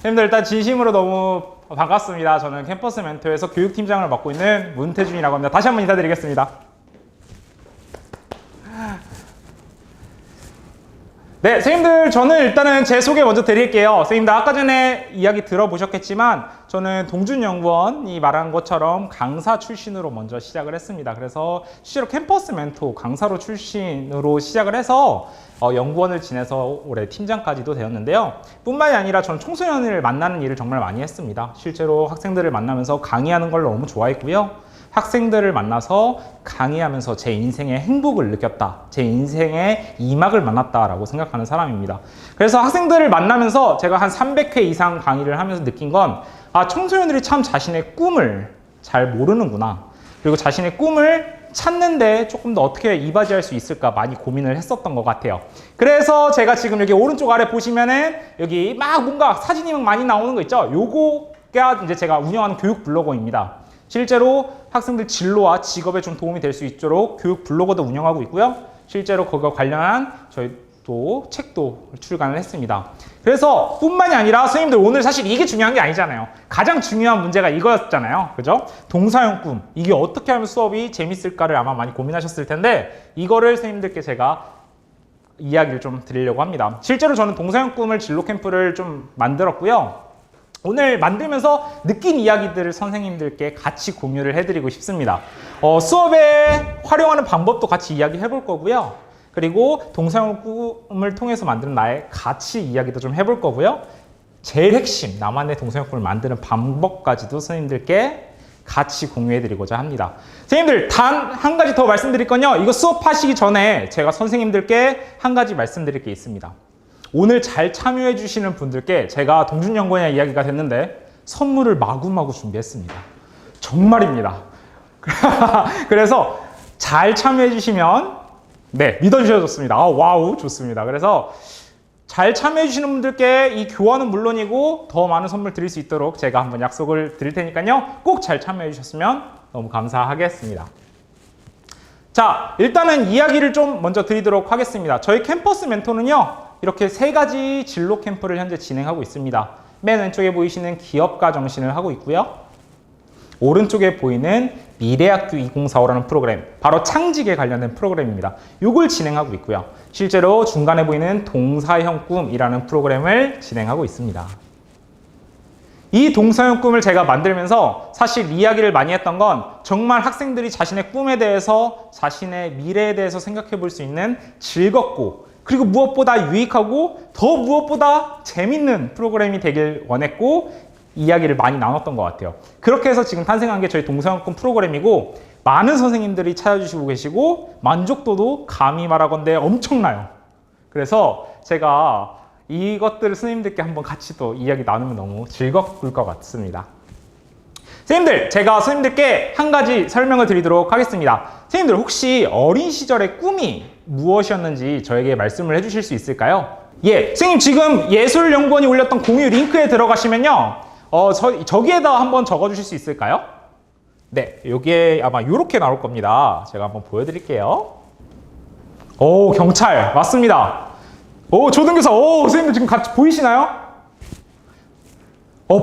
선생님들 일단 진심으로 너무 반갑습니다. 저는 캠퍼스 멘토에서 교육팀장을 맡고 있는 문태준이라고 합니다. 다시 한번 인사드리겠습니다. 네, 선생님들 저는 일단은 제 소개 먼저 드릴게요. 선생님들 아까 전에 이야기 들어보셨겠지만 저는 동준연구원이 말한 것처럼 강사 출신으로 먼저 시작을 했습니다. 그래서 실제로 캠퍼스 멘토 강사로 출신으로 시작을 해서 연구원을 지내서 올해 팀장까지도 되었는데요. 뿐만이 아니라 저는 청소년을 만나는 일을 정말 많이 했습니다. 실제로 학생들을 만나면서 강의하는 걸 너무 좋아했고요. 학생들을 만나서 강의하면서 제 인생의 행복을 느꼈다. 제 인생의 이막을 만났다라고 생각하는 사람입니다. 그래서 학생들을 만나면서 제가 한 300회 이상 강의를 하면서 느낀 건 청소년들이 참 자신의 꿈을 잘 모르는구나. 그리고 자신의 꿈을 찾는데 조금 더 어떻게 이바지할 수 있을까 많이 고민을 했었던 것 같아요. 그래서 제가 지금 여기 오른쪽 아래 보시면은 여기 막 뭔가 사진이 많이 나오는 거 있죠? 요거가 이제 제가 운영하는 교육 블로거입니다. 실제로 학생들 진로와 직업에 좀 도움이 될 수 있도록 교육 블로거도 운영하고 있고요. 실제로 그거 관련한 저희 또 책도 출간을 했습니다. 그래서 뿐만이 아니라 선생님들 오늘 사실 이게 중요한 게 아니잖아요. 가장 중요한 문제가 이거였잖아요. 그죠? 동사형 꿈. 이게 어떻게 하면 수업이 재밌을까를 아마 많이 고민하셨을 텐데 이거를 선생님들께 제가 이야기를 좀 드리려고 합니다. 실제로 저는 동사형 꿈을 진로 캠프를 좀 만들었고요. 오늘 만들면서 느낀 이야기들을 선생님들께 같이 공유를 해드리고 싶습니다. 수업에 활용하는 방법도 같이 이야기해 볼 거고요. 그리고 동사형 꿈을 통해서 만드는 나의 가치 이야기도 좀 해볼 거고요. 제일 핵심, 나만의 동사형 꿈을 만드는 방법까지도 선생님들께 같이 공유해드리고자 합니다. 선생님들 단 한 가지 더 말씀드릴 건요. 이거 수업하시기 전에 제가 선생님들께 한 가지 말씀드릴 게 있습니다. 오늘 잘 참여해 주시는 분들께 제가 동준연구원의 이야기가 됐는데 선물을 마구마구 준비했습니다. 정말입니다. 그래서 잘 참여해 주시면 믿어주셔도 좋습니다. 와우 좋습니다. 그래서 잘 참여해 주시는 분들께 이 교환은 물론이고 더 많은 선물 드릴 수 있도록 제가 한번 약속을 드릴 테니까요. 꼭 잘 참여해 주셨으면 너무 감사하겠습니다. 자, 일단은 이야기를 좀 먼저 드리도록 하겠습니다. 저희 캠퍼스 멘토는요. 이렇게 3가지 진로 캠프를 현재 진행하고 있습니다. 맨 왼쪽에 보이시는 기업가 정신을 하고 있고요. 오른쪽에 보이는 미래학교 2045라는 프로그램, 바로 창직에 관련된 프로그램입니다. 이걸 진행하고 있고요. 실제로 중간에 보이는 동사형 꿈이라는 프로그램을 진행하고 있습니다. 이 동사형 꿈을 제가 만들면서 사실 이야기를 많이 했던 건 정말 학생들이 자신의 꿈에 대해서 자신의 미래에 대해서 생각해 볼 수 있는 즐겁고 그리고 무엇보다 유익하고 더 무엇보다 재밌는 프로그램이 되길 원했고 이야기를 많이 나눴던 것 같아요. 그렇게 해서 지금 탄생한 게 저희 동사형 꿈 프로그램이고 많은 선생님들이 찾아주시고 계시고 만족도도 감히 말하건대 엄청나요. 그래서 제가 이것들을 선생님들께 한번 같이 또 이야기 나누면 너무 즐거울 것 같습니다. 선생님들, 제가 선생님들께 한 가지 설명을 드리도록 하겠습니다. 선생님들 혹시 어린 시절의 꿈이 무엇이었는지 저에게 말씀을 해주실 수 있을까요? 선생님 지금 예술연구원이 올렸던 공유 링크에 들어가시면요. 저기에다 한번 적어주실 수 있을까요? 네, 여기에 아마 이렇게 나올 겁니다. 제가 한번 보여드릴게요. 경찰 맞습니다. 조등교사. 선생님들 지금 같이 보이시나요?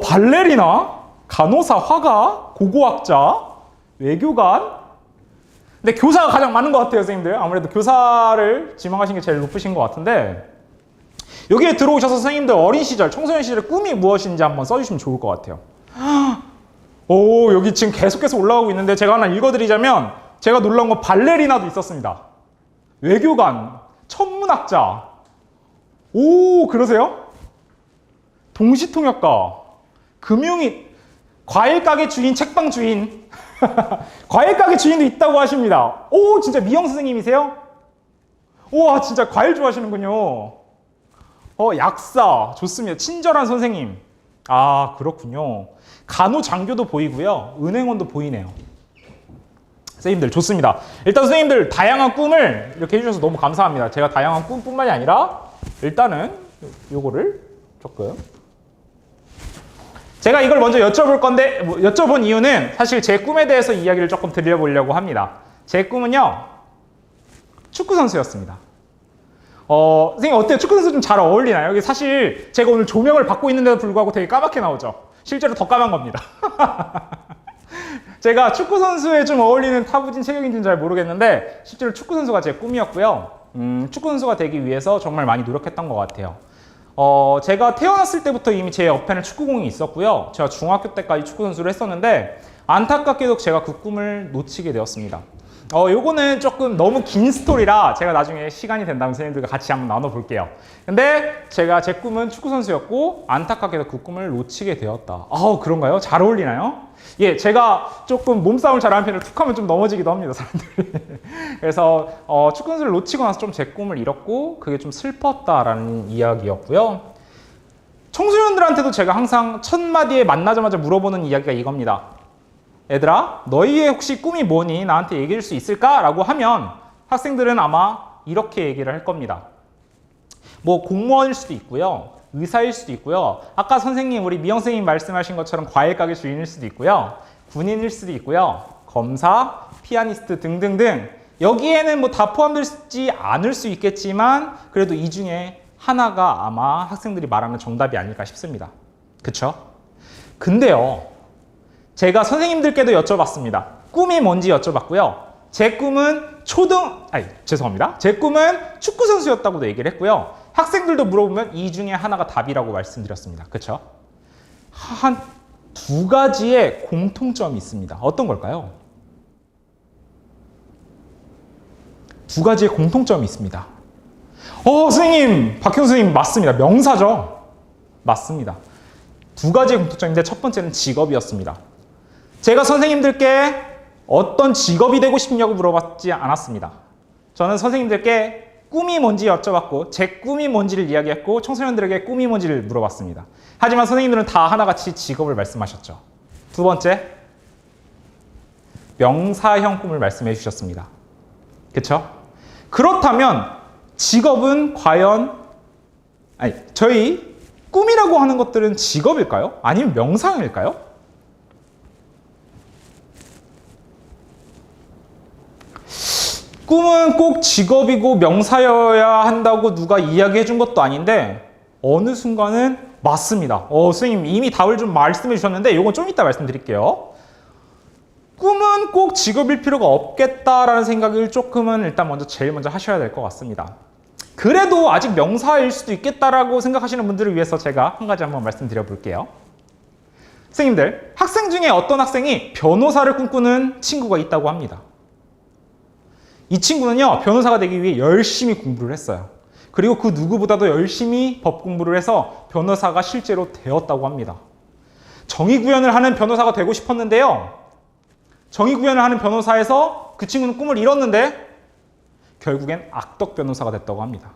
발레리나, 간호사, 화가, 고고학자, 외교관. 근데 교사가 가장 많은 것 같아요, 선생님들. 아무래도 교사를 지망하신 게 제일 높으신 것 같은데 여기에 들어오셔서 선생님들 어린 시절, 청소년 시절의 꿈이 무엇인지 한번 써주시면 좋을 것 같아요. 여기 지금 계속해서 올라가고 있는데 제가 하나 읽어드리자면 제가 놀라운 건 발레리나도 있었습니다. 외교관, 천문학자. 그러세요? 동시통역가, 금융인, 과일가게 주인, 책방 주인. 과일가게 주인도 있다고 하십니다. 진짜 미영 선생님이세요? 우와, 진짜 과일 좋아하시는군요. 약사, 좋습니다. 친절한 선생님. 그렇군요. 간호장교도 보이고요. 은행원도 보이네요. 선생님들 좋습니다. 일단 선생님들 다양한 꿈을 이렇게 해주셔서 너무 감사합니다. 제가 다양한 꿈뿐만이 아니라 일단은 요거를 조금 제가 이걸 먼저 여쭤볼 건데 여쭤본 이유는 사실 제 꿈에 대해서 이야기를 조금 드려보려고 합니다. 제 꿈은요 축구 선수였습니다. 선생님 어때요? 축구선수 좀 잘 어울리나요? 여기 사실 제가 오늘 조명을 받고 있는데도 불구하고 되게 까맣게 나오죠? 실제로 더 까만 겁니다. 제가 축구선수에 좀 어울리는 타부진 체격인지는 잘 모르겠는데 실제로 축구선수가 제 꿈이었고요. 축구선수가 되기 위해서 정말 많이 노력했던 것 같아요. 제가 태어났을 때부터 이미 제 옆에는 축구공이 있었고요. 제가 중학교 때까지 축구선수를 했었는데 안타깝게도 제가 그 꿈을 놓치게 되었습니다. 요거는 조금 너무 긴 스토리라 제가 나중에 시간이 된다면 선생님들과 같이 한번 나눠볼게요. 근데 제가 제 꿈은 축구선수였고 안타깝게도 그 꿈을 놓치게 되었다. 그런가요? 잘 어울리나요? 예, 제가 조금 몸싸움을 잘하는 편이라 툭 하면 좀 넘어지기도 합니다, 사람들이. 그래서 축구선수를 놓치고 나서 좀 제 꿈을 잃었고 그게 좀 슬펐다라는 이야기였고요. 청소년들한테도 제가 항상 첫 마디에 만나자마자 물어보는 이야기가 이겁니다. 얘들아, 너희의 혹시 꿈이 뭐니? 나한테 얘기해 줄 수 있을까? 라고 하면 학생들은 아마 이렇게 얘기를 할 겁니다. 뭐 공무원일 수도 있고요. 의사일 수도 있고요. 아까 선생님, 우리 미영 선생님 말씀하신 것처럼 과일 가게 주인일 수도 있고요. 군인일 수도 있고요. 검사, 피아니스트 등등등. 여기에는 뭐 다 포함되지 않을 수 있겠지만 그래도 이 중에 하나가 아마 학생들이 말하는 정답이 아닐까 싶습니다. 그쵸? 근데요. 제가 선생님들께도 여쭤봤습니다. 꿈이 뭔지 여쭤봤고요. 제 꿈은 제 꿈은 축구선수였다고도 얘기를 했고요. 학생들도 물어보면 이 중에 하나가 답이라고 말씀드렸습니다. 그쵸? 한 두 가지의 공통점이 있습니다. 어떤 걸까요? 두 가지의 공통점이 있습니다. 선생님, 박형 선생님 맞습니다. 명사죠? 맞습니다. 두 가지의 공통점인데 첫 번째는 직업이었습니다. 제가 선생님들께 어떤 직업이 되고 싶냐고 물어봤지 않았습니다. 저는 선생님들께 꿈이 뭔지 여쭤봤고 제 꿈이 뭔지를 이야기했고 청소년들에게 꿈이 뭔지를 물어봤습니다. 하지만 선생님들은 다 하나같이 직업을 말씀하셨죠. 두 번째, 명사형 꿈을 말씀해 주셨습니다. 그쵸? 그렇다면 직업은 과연 저희 꿈이라고 하는 것들은 직업일까요? 아니면 명상일까요? 꿈은 꼭 직업이고 명사여야 한다고 누가 이야기해 준 것도 아닌데 어느 순간은 맞습니다. 선생님 이미 답을 좀 말씀해 주셨는데 이건 좀 이따 말씀드릴게요. 꿈은 꼭 직업일 필요가 없겠다라는 생각을 조금은 일단 제일 먼저 하셔야 될 것 같습니다. 그래도 아직 명사일 수도 있겠다라고 생각하시는 분들을 위해서 제가 한 가지 한번 말씀드려 볼게요. 선생님들, 학생 중에 어떤 학생이 변호사를 꿈꾸는 친구가 있다고 합니다. 이 친구는요, 변호사가 되기 위해 열심히 공부를 했어요. 그리고 그 누구보다도 열심히 법 공부를 해서 변호사가 실제로 되었다고 합니다. 정의구현을 하는 변호사가 되고 싶었는데요. 정의구현을 하는 변호사에서 그 친구는 꿈을 잃었는데 결국엔 악덕 변호사가 됐다고 합니다.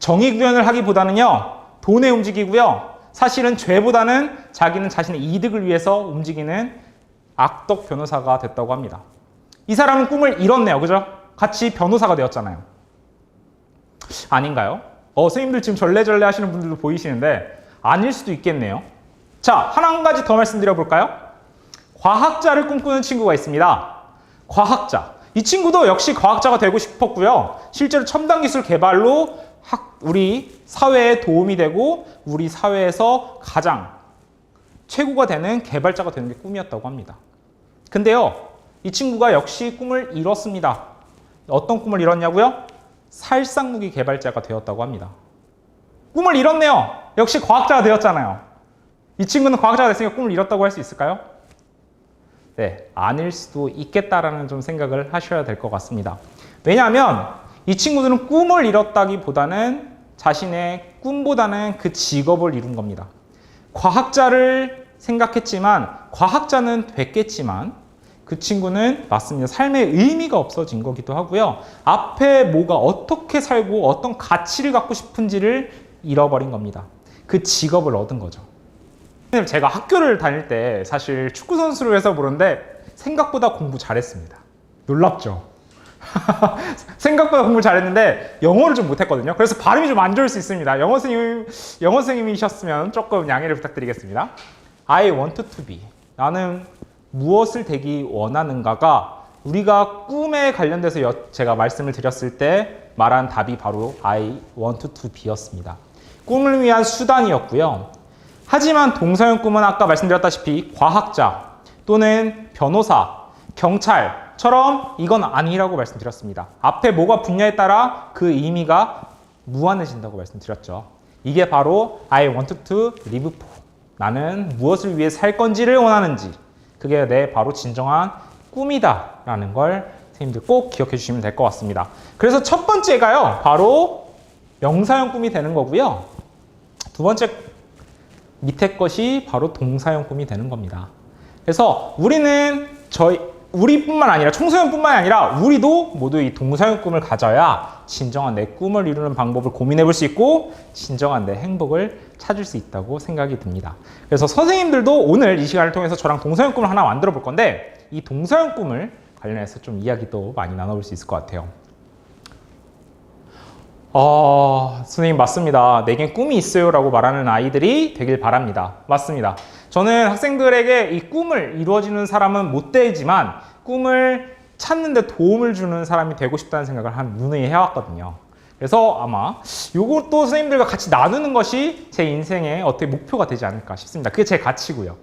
정의구현을 하기보다는요, 돈에 움직이고요. 사실은 죄보다는 자기는 자신의 이득을 위해서 움직이는 악덕 변호사가 됐다고 합니다. 이 사람은 꿈을 잃었네요. 그죠? 같이 변호사가 되었잖아요. 아닌가요? 선생님들 지금 절레절레 하시는 분들도 보이시는데 아닐 수도 있겠네요. 자, 한 가지 더 말씀드려 볼까요? 과학자를 꿈꾸는 친구가 있습니다. 과학자. 이 친구도 역시 과학자가 되고 싶었고요. 실제로 첨단 기술 개발로 우리 사회에 도움이 되고 우리 사회에서 가장 최고가 되는 개발자가 되는 게 꿈이었다고 합니다. 근데요, 이 친구가 역시 꿈을 잃었습니다. 어떤 꿈을 잃었냐고요? 살상무기 개발자가 되었다고 합니다. 꿈을 잃었네요. 역시 과학자가 되었잖아요. 이 친구는 과학자가 됐으니까 꿈을 잃었다고 할 수 있을까요? 네, 아닐 수도 있겠다라는 좀 생각을 하셔야 될 것 같습니다. 왜냐하면 이 친구들은 꿈을 잃었다기보다는 자신의 꿈보다는 그 직업을 이룬 겁니다. 과학자를 생각했지만 과학자는 됐겠지만 그 친구는 맞습니다. 삶의 의미가 없어진 거기도 하고요. 앞에 뭐가 어떻게 살고 어떤 가치를 갖고 싶은지를 잃어버린 겁니다. 그 직업을 얻은 거죠. 제가 학교를 다닐 때 사실 축구선수로 해서 모르는데 생각보다 공부 잘했습니다. 놀랍죠? 생각보다 공부 잘했는데 영어를 좀 못했거든요. 그래서 발음이 좀 안 좋을 수 있습니다. 영어 선생님이셨으면 조금 양해를 부탁드리겠습니다. I want to be. 나는 무엇을 되기 원하는가가 우리가 꿈에 관련돼서 제가 말씀을 드렸을 때 말한 답이 바로 I want to be였습니다. 꿈을 위한 수단이었고요. 하지만 동서양 꿈은 아까 말씀드렸다시피 과학자 또는 변호사, 경찰처럼 이건 아니라고 말씀드렸습니다. 앞에 뭐가 붙냐에 따라 그 의미가 무한해진다고 말씀드렸죠. 이게 바로 I want to live for. 나는 무엇을 위해 살 건지를 원하는지 그게 내 바로 진정한 꿈이다 라는 걸 선생님들 꼭 기억해 주시면 될 것 같습니다. 그래서 첫 번째가요 바로 명사형 꿈이 되는 거고요. 두 번째 밑에 것이 바로 동사형 꿈이 되는 겁니다. 그래서 우리뿐만 아니라 청소년뿐만 아니라 우리도 모두 이 동사형 꿈을 가져야 진정한 내 꿈을 이루는 방법을 고민해 볼 수 있고 진정한 내 행복을 찾을 수 있다고 생각이 듭니다. 그래서 선생님들도 오늘 이 시간을 통해서 저랑 동사형 꿈을 하나 만들어 볼 건데 이 동사형 꿈을 관련해서 좀 이야기도 많이 나눠볼 수 있을 것 같아요. 선생님 맞습니다. 내겐 꿈이 있어요 라고 말하는 아이들이 되길 바랍니다. 맞습니다. 저는 학생들에게 이 꿈을 이루어지는 사람은 못 되지만 꿈을 찾는 데 도움을 주는 사람이 되고 싶다는 생각을 누누이 해왔거든요. 그래서 아마 이것도 선생님들과 같이 나누는 것이 제 인생의 어떻게 목표가 되지 않을까 싶습니다. 그게 제 가치고요.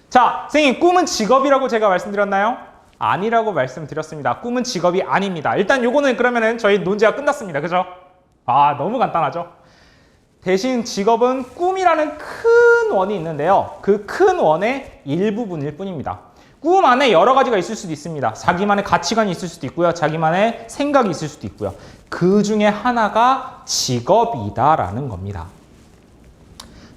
자, 선생님 꿈은 직업이라고 제가 말씀드렸나요? 아니라고 말씀드렸습니다. 꿈은 직업이 아닙니다. 일단 요거는 그러면은 저희 논제가 끝났습니다. 그죠? 너무 간단하죠? 대신 직업은 꿈이라는 큰 원이 있는데요. 그 큰 원의 일부분일 뿐입니다. 꿈 안에 여러 가지가 있을 수도 있습니다. 자기만의 가치관이 있을 수도 있고요. 자기만의 생각이 있을 수도 있고요. 그 중에 하나가 직업이다라는 겁니다.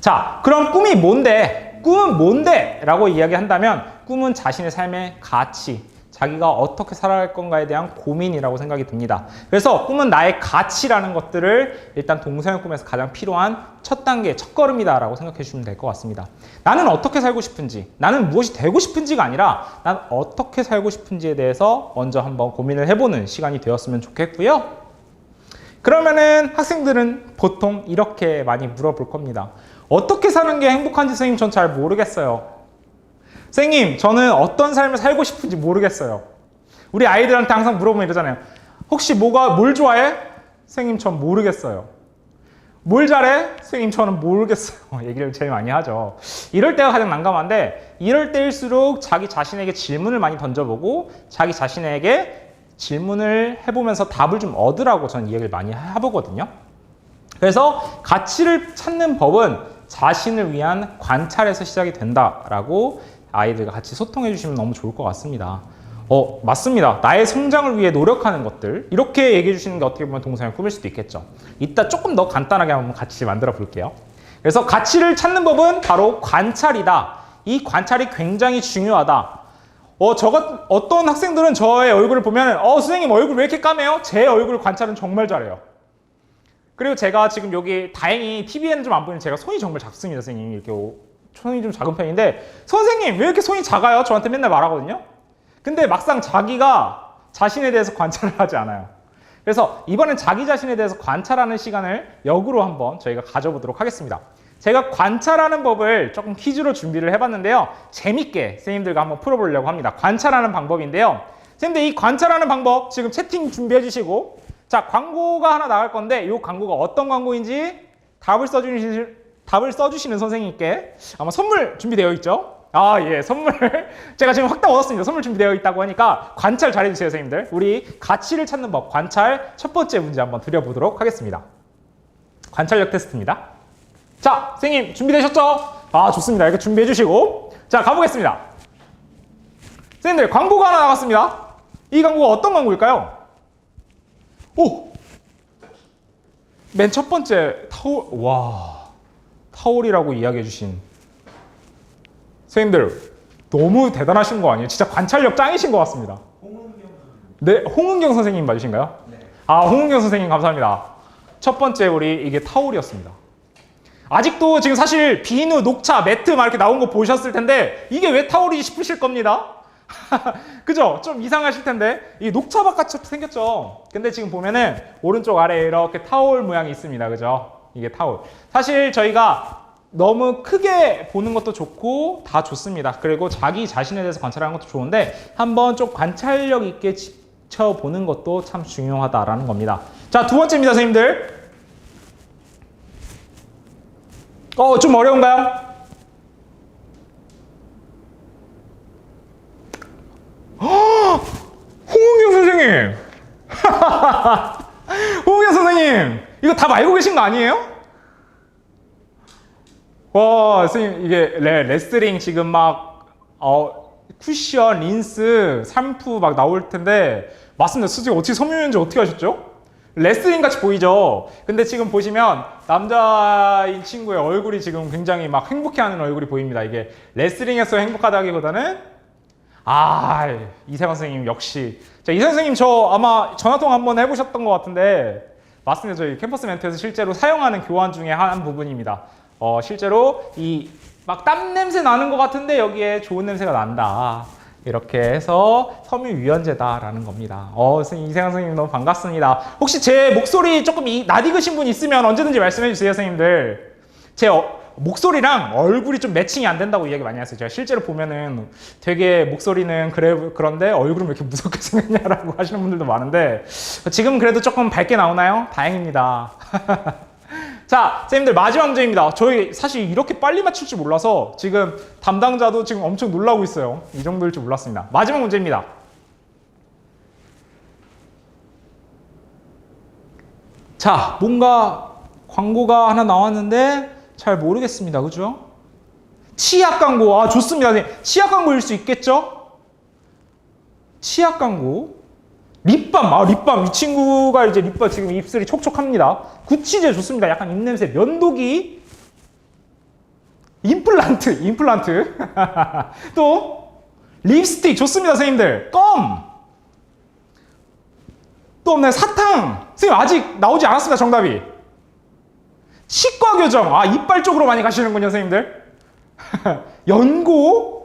자, 그럼 꿈이 뭔데? 꿈은 뭔데? 라고 이야기한다면 꿈은 자신의 삶의 가치, 자기가 어떻게 살아갈 건가에 대한 고민이라고 생각이 듭니다. 그래서 꿈은 나의 가치라는 것들을 일단 동서양 꿈에서 가장 필요한 첫 단계, 첫 걸음이다라고 생각해 주시면 될 것 같습니다. 나는 어떻게 살고 싶은지, 나는 무엇이 되고 싶은지가 아니라 난 어떻게 살고 싶은지에 대해서 먼저 한번 고민을 해보는 시간이 되었으면 좋겠고요. 그러면은 학생들은 보통 이렇게 많이 물어볼 겁니다. 어떻게 사는 게 행복한지 선생님 전 잘 모르겠어요. 선생님, 저는 어떤 삶을 살고 싶은지 모르겠어요. 우리 아이들한테 항상 물어보면 이러잖아요. 혹시 뭘 좋아해? 선생님, 전 모르겠어요. 뭘 잘해? 선생님, 저는 모르겠어요. 얘기를 제일 많이 하죠. 이럴 때가 가장 난감한데 이럴 때일수록 자기 자신에게 질문을 많이 던져보고 자기 자신에게 질문을 해보면서 답을 좀 얻으라고 저는 이야기를 많이 해보거든요. 그래서 가치를 찾는 법은 자신을 위한 관찰에서 시작이 된다라고 아이들과 같이 소통해 주시면 너무 좋을 것 같습니다. 맞습니다. 나의 성장을 위해 노력하는 것들 이렇게 얘기해 주시는 게 어떻게 보면 동서양 꿈일 수도 있겠죠. 이따 조금 더 간단하게 한번 같이 만들어 볼게요. 그래서 가치를 찾는 법은 바로 관찰이다. 이 관찰이 굉장히 중요하다. 어떤 학생들은 저의 얼굴을 보면 선생님 얼굴 왜 이렇게 까매요? 제 얼굴 관찰은 정말 잘해요. 그리고 제가 지금 여기 다행히 TV에는 좀 안 보이는 제가 손이 정말 작습니다. 선생님 이렇게 손이 좀 작은 편인데 선생님 왜 이렇게 손이 작아요? 저한테 맨날 말하거든요. 근데 막상 자기가 자신에 대해서 관찰을 하지 않아요. 그래서 이번엔 자기 자신에 대해서 관찰하는 시간을 역으로 한번 저희가 가져보도록 하겠습니다. 제가 관찰하는 법을 조금 퀴즈로 준비를 해봤는데요. 재밌게 선생님들과 한번 풀어보려고 합니다. 관찰하는 방법인데요. 선생님들 이 관찰하는 방법 지금 채팅 준비해 주시고 자, 광고가 하나 나갈 건데 이 광고가 어떤 광고인지 답을 써주시는 선생님께 아마 선물 준비되어 있죠? 예, 선물 제가 지금 확답 얻었습니다. 선물 준비되어 있다고 하니까 관찰 잘해주세요, 선생님들. 우리 가치를 찾는 법, 관찰 첫 번째 문제 한번 드려보도록 하겠습니다. 관찰력 테스트입니다. 자, 선생님 준비되셨죠? 좋습니다. 이렇게 준비해 주시고 자, 가보겠습니다. 선생님들, 광고가 하나 나갔습니다. 이 광고가 어떤 광고일까요? 맨 첫 번째 타올이라고 이야기해 주신 선생님들 너무 대단하신 거 아니에요? 진짜 관찰력 짱이신 것 같습니다. 네, 홍은경 선생님 맞으신가요? 네. 홍은경 선생님 감사합니다. 첫 번째 우리 이게 타올이었습니다. 아직도 지금 사실 비누, 녹차, 매트 막 이렇게 나온 거 보셨을 텐데 이게 왜 타올이지 싶으실 겁니다. 그죠? 좀 이상하실 텐데 이 녹차밭 같이 생겼죠? 근데 지금 보면은 오른쪽 아래에 이렇게 타올 모양이 있습니다. 그죠? 이게 타올. 사실 저희가 너무 크게 보는 것도 좋고 다 좋습니다. 그리고 자기 자신에 대해서 관찰하는 것도 좋은데 한번 좀 관찰력 있게 익혀보는 것도 참 중요하다라는 겁니다. 자, 두 번째입니다, 선생님들. 좀 어려운가요? 홍은경 선생님! 홍은경 선생님! 이거 답 알고 계신 거 아니에요? 와, 선생님, 이게 레슬링 지금 막, 쿠션, 린스, 샴푸 막 나올 텐데, 맞습니다. 솔직히 어떻게 섬유유연제 어떻게 하셨죠? 레슬링 같이 보이죠? 근데 지금 보시면 남자인 친구의 얼굴이 지금 굉장히 막 행복해하는 얼굴이 보입니다. 이게 레슬링에서 행복하다기보다는 이세관 선생님 역시. 자, 이세관 선생님 저 아마 전화통화 한번 해보셨던 것 같은데 맞습니다. 저희 캠퍼스 멘토에서 실제로 사용하는 교환 중에 한 부분입니다. 실제로 이 막 땀 냄새 나는 것 같은데 여기에 좋은 냄새가 난다. 이렇게 해서 섬유유연제다라는 겁니다. 선생님, 이세관 선생님 너무 반갑습니다. 혹시 제 목소리 조금 낯익으신 분 있으면 언제든지 말씀해 주세요, 선생님들. 제 목소리랑 얼굴이 좀 매칭이 안 된다고 이야기 많이 하세요. 제가 실제로 보면은 되게 목소리는 그런데 얼굴은 왜 이렇게 무섭게 생겼냐라고 하시는 분들도 많은데 지금 그래도 조금 밝게 나오나요? 다행입니다. 자, 선생님들 마지막 문제입니다. 저희 사실 이렇게 빨리 맞출 줄 몰라서 지금 담당자도 지금 엄청 놀라고 있어요. 이 정도일 줄 몰랐습니다. 마지막 문제입니다. 자, 뭔가 광고가 하나 나왔는데 잘 모르겠습니다. 그죠? 치약 광고. 좋습니다. 네. 치약 광고일 수 있겠죠? 치약 광고. 립밤. 립밤. 이 친구가 이제 립밤 지금 입술이 촉촉합니다. 구치제 좋습니다. 약간 입냄새. 면도기. 임플란트. 또 립스틱 좋습니다, 선생님들. 껌. 또 없나요? 사탕. 선생님 아직 나오지 않았습니다, 정답이. 치과 교정. 이빨 쪽으로 많이 가시는군요, 선생님들. 연고.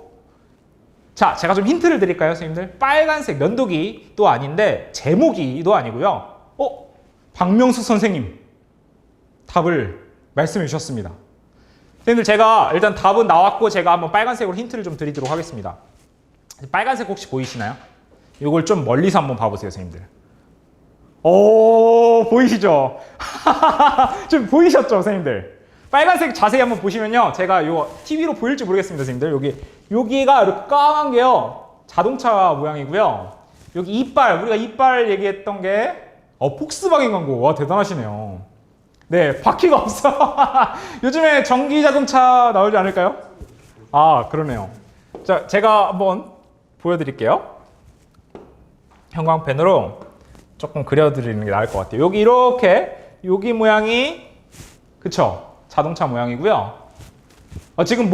자, 제가 좀 힌트를 드릴까요, 선생님들? 빨간색 면도기도 아닌데 제모기도 아니고요. 박명숙 선생님 답을 말씀해 주셨습니다. 선생님들, 제가 일단 답은 나왔고 제가 한번 빨간색으로 힌트를 좀 드리도록 하겠습니다. 빨간색 혹시 보이시나요? 이걸 좀 멀리서 한번 봐보세요, 선생님들. 보이시죠? 좀 보이셨죠, 선생님들? 빨간색 자세히 한번 보시면요. 제가 이거 TV로 보일지 모르겠습니다, 선생님들. 여기가 이렇게 까만 게요. 자동차 모양이고요. 여기 이빨, 우리가 이빨 얘기했던 게 폭스바겐 광고. 와, 대단하시네요. 네, 바퀴가 없어. 요즘에 전기 자동차 나오지 않을까요? 그러네요. 자, 제가 한번 보여드릴게요. 형광펜으로 조금 그려드리는 게 나을 것 같아요. 여기 이렇게 여기 모양이 그쵸? 자동차 모양이고요. 지금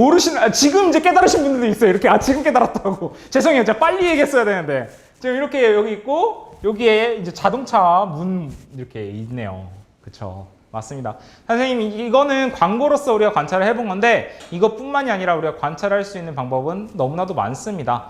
지금 이제 깨달으신 분들도 있어요. 이렇게 지금 깨달았다고. 죄송해요. 제가 빨리 얘기했어야 되는데 지금 이렇게 여기 있고 여기에 이제 자동차 문 이렇게 있네요. 그쵸? 맞습니다. 선생님, 이거는 광고로서 우리가 관찰을 해본 건데 이것뿐만이 아니라 우리가 관찰할 수 있는 방법은 너무나도 많습니다.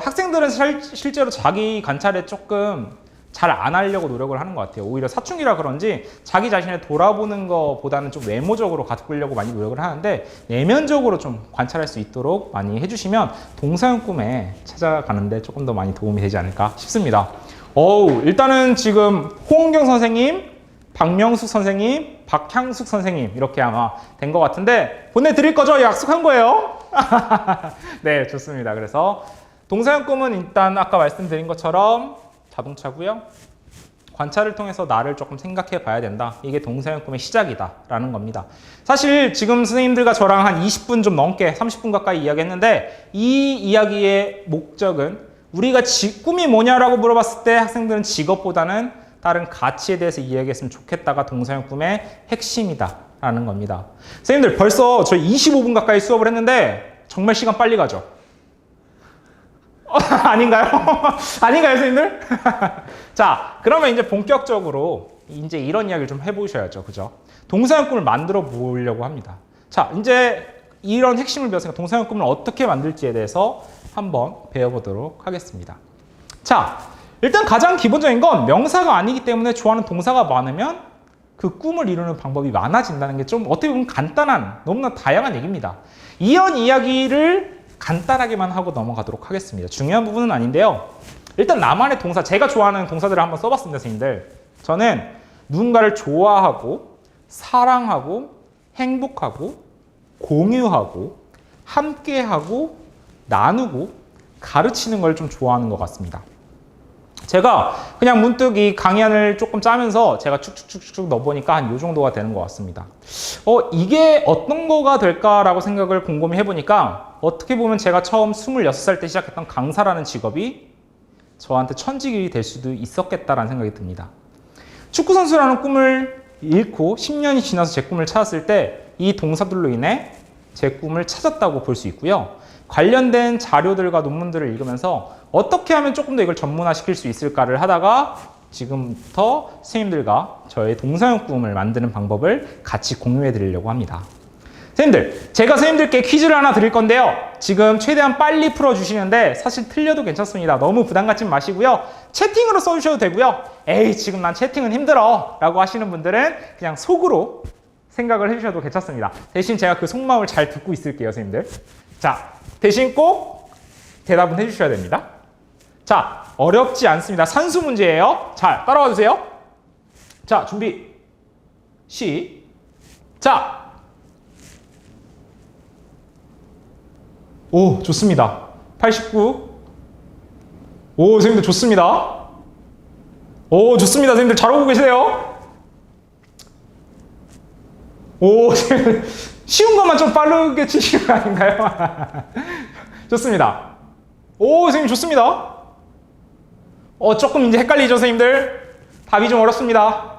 학생들은 실제로 자기 관찰에 조금 잘 안 하려고 노력을 하는 것 같아요. 오히려 사춘기라 그런지 자기 자신을 돌아보는 것보다는 좀 외모적으로 가꾸려고 많이 노력을 하는데 내면적으로 좀 관찰할 수 있도록 많이 해주시면 동서양 꿈에 찾아가는데 조금 더 많이 도움이 되지 않을까 싶습니다. 일단은 지금 홍은경 선생님, 박명숙 선생님, 박향숙 선생님 이렇게 아마 된 것 같은데 보내드릴 거죠? 약속한 거예요. 네, 좋습니다. 그래서 동서양 꿈은 일단 아까 말씀드린 것처럼 자동차고요. 관찰을 통해서 나를 조금 생각해 봐야 된다. 이게 동서양 꿈의 시작이다 라는 겁니다. 사실 지금 선생님들과 저랑 한 20분 좀 넘게 30분 가까이 이야기했는데 이 이야기의 목적은 우리가 꿈이 뭐냐라고 물어봤을 때 학생들은 직업보다는 다른 가치에 대해서 이야기했으면 좋겠다가 동서양 꿈의 핵심이다 라는 겁니다. 선생님들 벌써 저희 25분 가까이 수업을 했는데 정말 시간 빨리 가죠? 아닌가요? 아닌가요, 선생님들? 자, 그러면 이제 본격적으로 이제 이런 이야기를 좀 해보셔야죠. 그죠? 동서양 꿈을 만들어 보려고 합니다. 자, 이제 이런 핵심을 배웠으니까 동서양 꿈을 어떻게 만들지에 대해서 한번 배워보도록 하겠습니다. 자, 일단 가장 기본적인 건 명사가 아니기 때문에 좋아하는 동사가 많으면 그 꿈을 이루는 방법이 많아진다는 게 좀 어떻게 보면 간단한, 너무나 다양한 얘기입니다. 이런 이야기를 간단하게만 하고 넘어가도록 하겠습니다. 중요한 부분은 아닌데요. 일단 나만의 동사, 제가 좋아하는 동사들을 한번 써봤습니다, 선생님들. 저는 누군가를 좋아하고, 사랑하고, 행복하고, 공유하고, 함께하고, 나누고, 가르치는 걸 좀 좋아하는 것 같습니다. 제가 그냥 문득 이 강의안을 조금 짜면서 제가 축축축축 넣어보니까 한 이 정도가 되는 것 같습니다. 이게 어떤 거가 될까라고 생각을 곰곰이 해보니까 어떻게 보면 제가 처음 26살 때 시작했던 강사라는 직업이 저한테 천직이 될 수도 있었겠다라는 생각이 듭니다. 축구선수라는 꿈을 잃고 10년이 지나서 제 꿈을 찾았을 때 이 동사들로 인해 제 꿈을 찾았다고 볼 수 있고요. 관련된 자료들과 논문들을 읽으면서 어떻게 하면 조금 더 이걸 전문화시킬 수 있을까를 하다가 지금부터 선생님들과 저의 동사용 꿈을 만드는 방법을 같이 공유해 드리려고 합니다. 선생님들, 제가 선생님들께 퀴즈를 하나 드릴 건데요. 지금 최대한 빨리 풀어주시는데 사실 틀려도 괜찮습니다. 너무 부담 갖지 마시고요. 채팅으로 써주셔도 되고요. 에이, 지금 난 채팅은 힘들어 라고 하시는 분들은 그냥 속으로 생각을 해주셔도 괜찮습니다. 대신 제가 그 속마음을 잘 듣고 있을게요, 선생님들. 자, 대신 꼭 대답은 해주셔야 됩니다. 자, 어렵지 않습니다. 산수 문제예요. 자, 따라와 주세요. 자, 준비. 시작. 오, 좋습니다. 89. 오, 선생님들 좋습니다. 오, 좋습니다. 선생님들 잘 오고 계세요. 오, 쉬운 것만 좀 빠르게 치시는 거 아닌가요? 좋습니다. 오, 선생님 좋습니다. 조금 이제 헷갈리죠, 선생님들? 답이 좀 어렵습니다.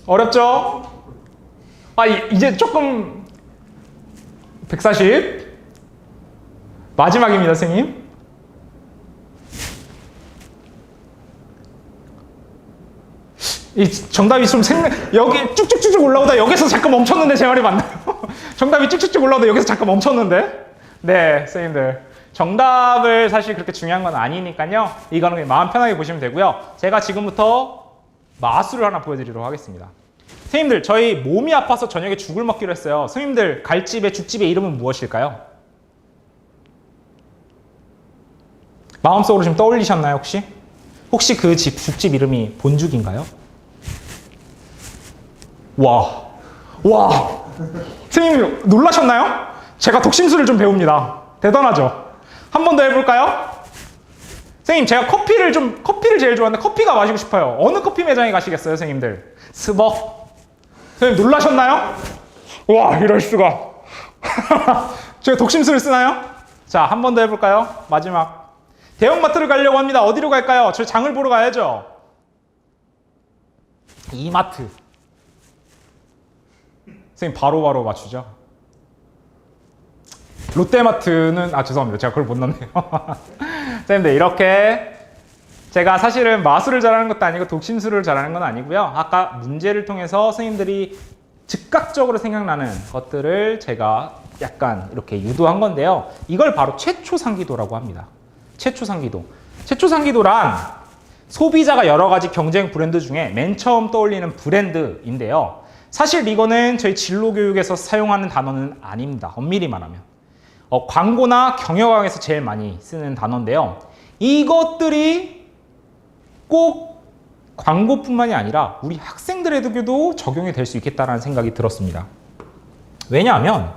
어렵죠? 이제 조금 140 마지막입니다, 선생님. 이 정답이 좀 여기 쭉쭉쭉 올라오다 여기서 잠깐 멈췄는데 제 말이 맞나요? 정답이 쭉쭉쭉 올라오다 여기서 잠깐 멈췄는데? 네, 선생님들. 정답을 사실 그렇게 중요한 건 아니니까요. 이거는 그냥 마음 편하게 보시면 되고요. 제가 지금부터 마술을 하나 보여드리도록 하겠습니다. 선생님들, 저희 몸이 아파서 저녁에 죽을 먹기로 했어요. 선생님들, 갈 집의 죽집의 이름은 무엇일까요? 마음속으로 좀 떠올리셨나요, 혹시? 혹시 그 집, 죽집 이름이 본죽인가요? 와. 선생님, 놀라셨나요? 제가 독심술을 좀 배웁니다. 대단하죠? 한 번 더 해볼까요? 선생님, 제가 커피를 제일 좋아하는데 커피가 마시고 싶어요. 어느 커피 매장에 가시겠어요, 선생님들? 스벅. 선생님, 놀라셨나요? 와, 이럴 수가. 제가 독심술을 쓰나요? 자, 한 번 더 해볼까요? 마지막. 대형마트를 가려고 합니다. 어디로 갈까요? 저 장을 보러 가야죠. 이마트. 선생님, 바로 맞추죠? 롯데마트는, 죄송합니다. 제가 그걸 못 넣네요. 선생님들, 이렇게 제가 사실은 마술을 잘하는 것도 아니고 독심술을 잘하는 건 아니고요. 아까 문제를 통해서 선생님들이 즉각적으로 생각나는 것들을 제가 약간 이렇게 유도한 건데요. 이걸 바로 최초상기도라고 합니다. 최초상기도란 소비자가 여러 가지 경쟁 브랜드 중에 맨 처음 떠올리는 브랜드인데요. 사실 이거는 저희 진로교육에서 사용하는 단어는 아닙니다. 엄밀히 말하면. 광고나 경영학에서 제일 많이 쓰는 단어인데요. 이것들이 꼭 광고뿐만이 아니라 우리 학생들에게도 적용이 될 수 있겠다는 생각이 들었습니다. 왜냐하면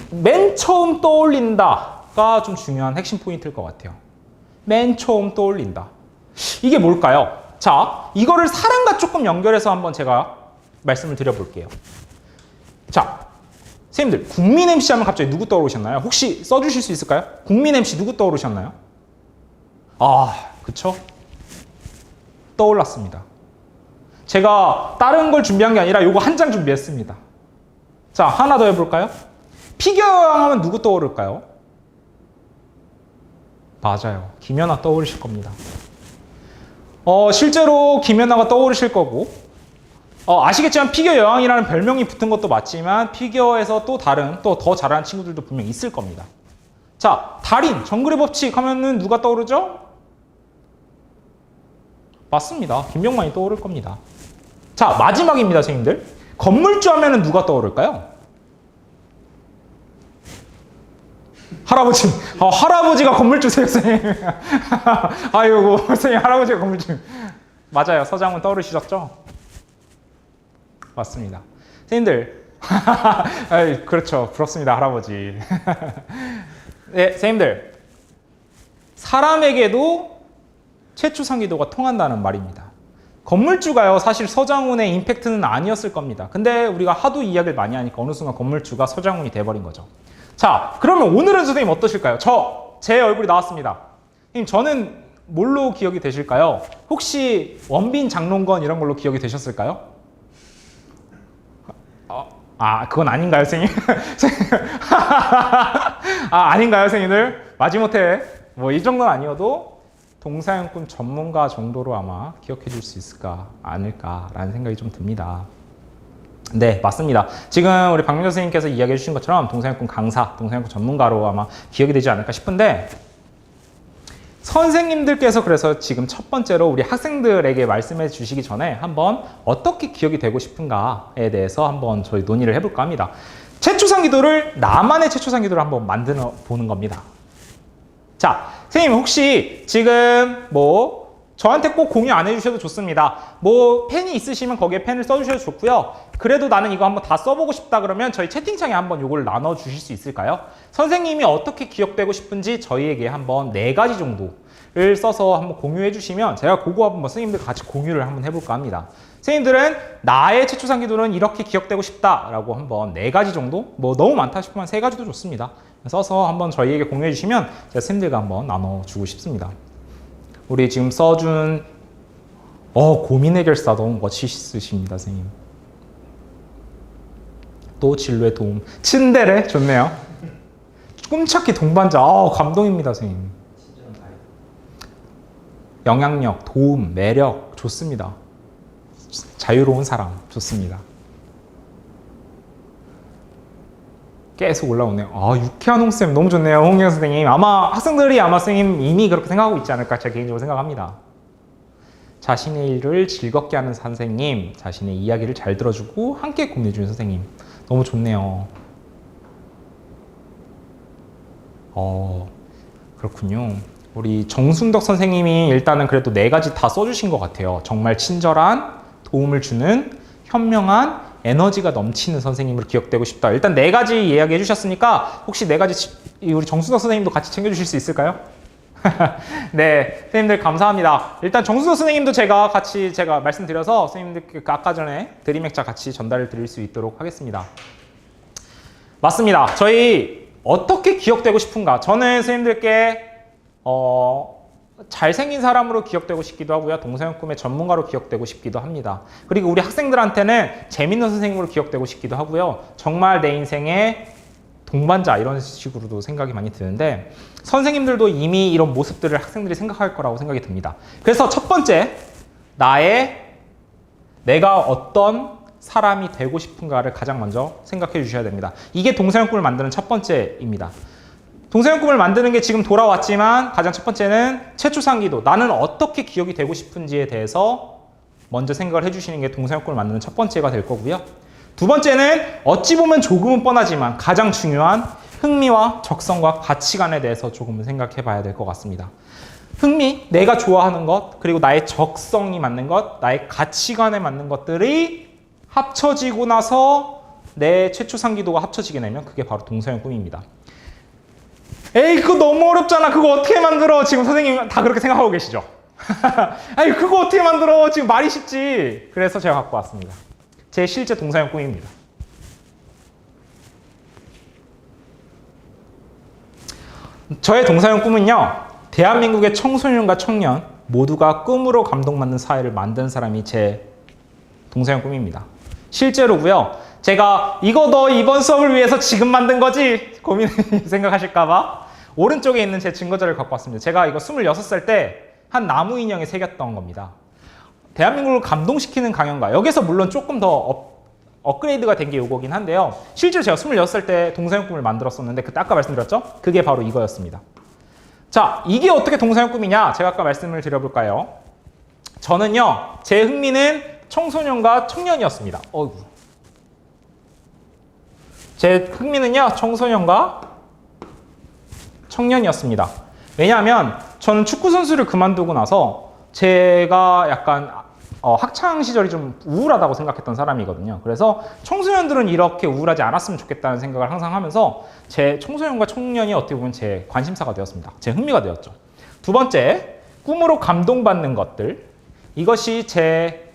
맨 처음 떠올린다가 좀 중요한 핵심 포인트일 것 같아요. 맨 처음 떠올린다. 이게 뭘까요? 자, 이거를 사랑과 조금 연결해서 한번 제가 말씀을 드려볼게요. 자, 선생님들, 국민 MC 하면 갑자기 누구 떠오르셨나요? 혹시 써주실 수 있을까요? 국민 MC 누구 떠오르셨나요? 그쵸? 떠올랐습니다. 제가 다른 걸 준비한 게 아니라 요거 한 장 준비했습니다. 자, 하나 더 해볼까요? 피겨 여왕 하면 누구 떠오를까요? 맞아요. 김연아 떠오르실 겁니다. 실제로 김연아가 떠오르실 거고, 아시겠지만 피겨 여왕이라는 별명이 붙은 것도 맞지만 피겨에서 또 다른, 또 더 잘하는 친구들도 분명히 있을 겁니다. 자, 달인, 정글의 법칙 하면은 누가 떠오르죠? 맞습니다. 김병만이 떠오를 겁니다. 자, 마지막입니다, 선생님들. 건물주 하면은 누가 떠오를까요? 할아버지. 할아버지가 건물주세요, 선생님. 아이고, 선생님, 할아버지가 건물주. 맞아요. 서장훈 떠오르시셨죠? 맞습니다. 선생님들. 그렇죠. 부럽습니다, 할아버지. 네, 선생님들. 사람에게도 최초상기도가 통한다는 말입니다. 건물주가요, 사실 서장훈의 임팩트는 아니었을 겁니다. 근데 우리가 하도 이야기를 많이 하니까 어느 순간 건물주가 서장훈이 돼버린 거죠. 자, 그러면 오늘은 선생님 어떠실까요? 제 얼굴이 나왔습니다. 선생님, 저는 뭘로 기억이 되실까요? 혹시 원빈 장롱건 이런 걸로 기억이 되셨을까요? 그건 아닌가요, 선생님? 아닌가요, 선생님들? 마지못해 뭐 이 정도는 아니어도 동사용품 전문가 정도로 아마 기억해 줄 수 있을까, 아닐까라는 생각이 좀 듭니다. 네, 맞습니다. 지금 우리 박민정 선생님께서 이야기해 주신 것처럼 동사용품 강사, 동사용품 전문가로 아마 기억이 되지 않을까 싶은데, 선생님들께서 그래서 지금 첫 번째로 우리 학생들에게 말씀해 주시기 전에 한번 어떻게 기억이 되고 싶은가에 대해서 한번 저희 논의를 해볼까 합니다. 최초상기도를, 나만의 최초상기도를 한번 만들어 보는 겁니다. 자, 선생님 혹시 지금 저한테 꼭 공유 안 해주셔도 좋습니다. 펜이 있으시면 거기에 펜을 써주셔도 좋고요. 그래도 나는 이거 한번 다 써보고 싶다 그러면 저희 채팅창에 한번 이걸 나눠주실 수 있을까요? 선생님이 어떻게 기억되고 싶은지 저희에게 한번 4가지 정도를 써서 한번 공유해 주시면 제가 그거 한번 선생님들 같이 공유를 한번 해볼까 합니다. 선생님들은 나의 최초상기도는 이렇게 기억되고 싶다라고 한번 4가지 정도? 너무 많다 싶으면 3가지도 좋습니다. 써서 한번 저희에게 공유해 주시면 제가 선생님들과 한번 나눠주고 싶습니다. 우리 지금 써준 고민 해결사 너무 멋있으십니다, 선생님. 또 진로의 도움. 츤데레 좋네요. 꿈찾기 동반자. 감동입니다, 선생님. 영향력, 도움, 매력 좋습니다. 자유로운 사람 좋습니다. 계속 올라오네요. 유쾌한 홍쌤 너무 좋네요. 홍영 선생님. 아마 학생들이 선생님 이미 그렇게 생각하고 있지 않을까 제가 개인적으로 생각합니다. 자신의 일을 즐겁게 하는 선생님, 자신의 이야기를 잘 들어주고 함께 공유해주는 선생님. 너무 좋네요. 그렇군요. 우리 정순덕 선생님이 일단은 그래도 4가지 다 써주신 것 같아요. 정말 친절한, 도움을 주는, 현명한, 에너지가 넘치는 선생님으로 기억되고 싶다. 일단 4가지 이야기 해주셨으니까 혹시 4가지 우리 정순덕 선생님도 같이 챙겨주실 수 있을까요? 네, 선생님들 감사합니다. 일단 정순덕 선생님도 제가 말씀드려서 선생님들 아까 전에 드림액자 같이 전달을 드릴 수 있도록 하겠습니다. 맞습니다. 저희 어떻게 기억되고 싶은가? 저는 선생님들께 잘생긴 사람으로 기억되고 싶기도 하고요. 동사용품의 전문가로 기억되고 싶기도 합니다. 그리고 우리 학생들한테는 재밌는 선생님으로 기억되고 싶기도 하고요. 정말 내 인생의 동반자 이런 식으로도 생각이 많이 드는데 선생님들도 이미 이런 모습들을 학생들이 생각할 거라고 생각이 듭니다. 그래서 첫 번째, 내가 어떤 사람이 되고 싶은가를 가장 먼저 생각해 주셔야 됩니다. 이게 동사용품을 만드는 첫 번째입니다. 동사용품을 만드는 게 지금 돌아왔지만 가장 첫 번째는 최초상기도, 나는 어떻게 기억이 되고 싶은지에 대해서 먼저 생각을 해주시는 게 동사용품을 만드는 첫 번째가 될 거고요. 두 번째는 어찌 보면 조금은 뻔하지만 가장 중요한 흥미와 적성과 가치관에 대해서 조금은 생각해 봐야 될 것 같습니다. 흥미, 내가 좋아하는 것, 그리고 나의 적성이 맞는 것, 나의 가치관에 맞는 것들이 합쳐지고 나서 내 최초상기도가 합쳐지게 되면 그게 바로 동사용품입니다. 에이, 그거 너무 어렵잖아. 그거 어떻게 만들어? 지금 선생님 다 그렇게 생각하고 계시죠? 아니, 그거 어떻게 만들어? 지금 말이 쉽지. 그래서 제가 갖고 왔습니다. 제 실제 동사용 꿈입니다. 저의 동사용 꿈은요, 대한민국의 청소년과 청년 모두가 꿈으로 감동받는 사회를 만드는 사람이 제 동사용 꿈입니다. 실제로고요. 제가 이거 너 이번 수업을 위해서 지금 만든 거지? 고민 생각하실까봐 오른쪽에 있는 제 증거자를 갖고 왔습니다. 제가 이거 26살 때 한 나무 인형에 새겼던 겁니다. 대한민국을 감동시키는 강연가. 여기서 물론 조금 더 업그레이드가 된 게 이거긴 한데요. 실제로 제가 26살 때 동사용 꿈을 만들었었는데 그때 아까 말씀드렸죠? 그게 바로 이거였습니다. 자, 이게 어떻게 동사용 꿈이냐? 제가 아까 말씀을 드려볼까요? 저는요, 제 흥미는 청소년과 청년이었습니다. 어이구. 제 흥미는요, 청소년과 청년이었습니다. 왜냐하면 저는 축구 선수를 그만두고 나서 제가 약간 학창 시절이 좀 우울하다고 생각했던 사람이거든요. 그래서 청소년들은 이렇게 우울하지 않았으면 좋겠다는 생각을 항상 하면서 제 청소년과 청년이 어떻게 보면 제 관심사가 되었습니다. 제 흥미가 되었죠. 두 번째, 꿈으로 감동받는 것들. 이것이 제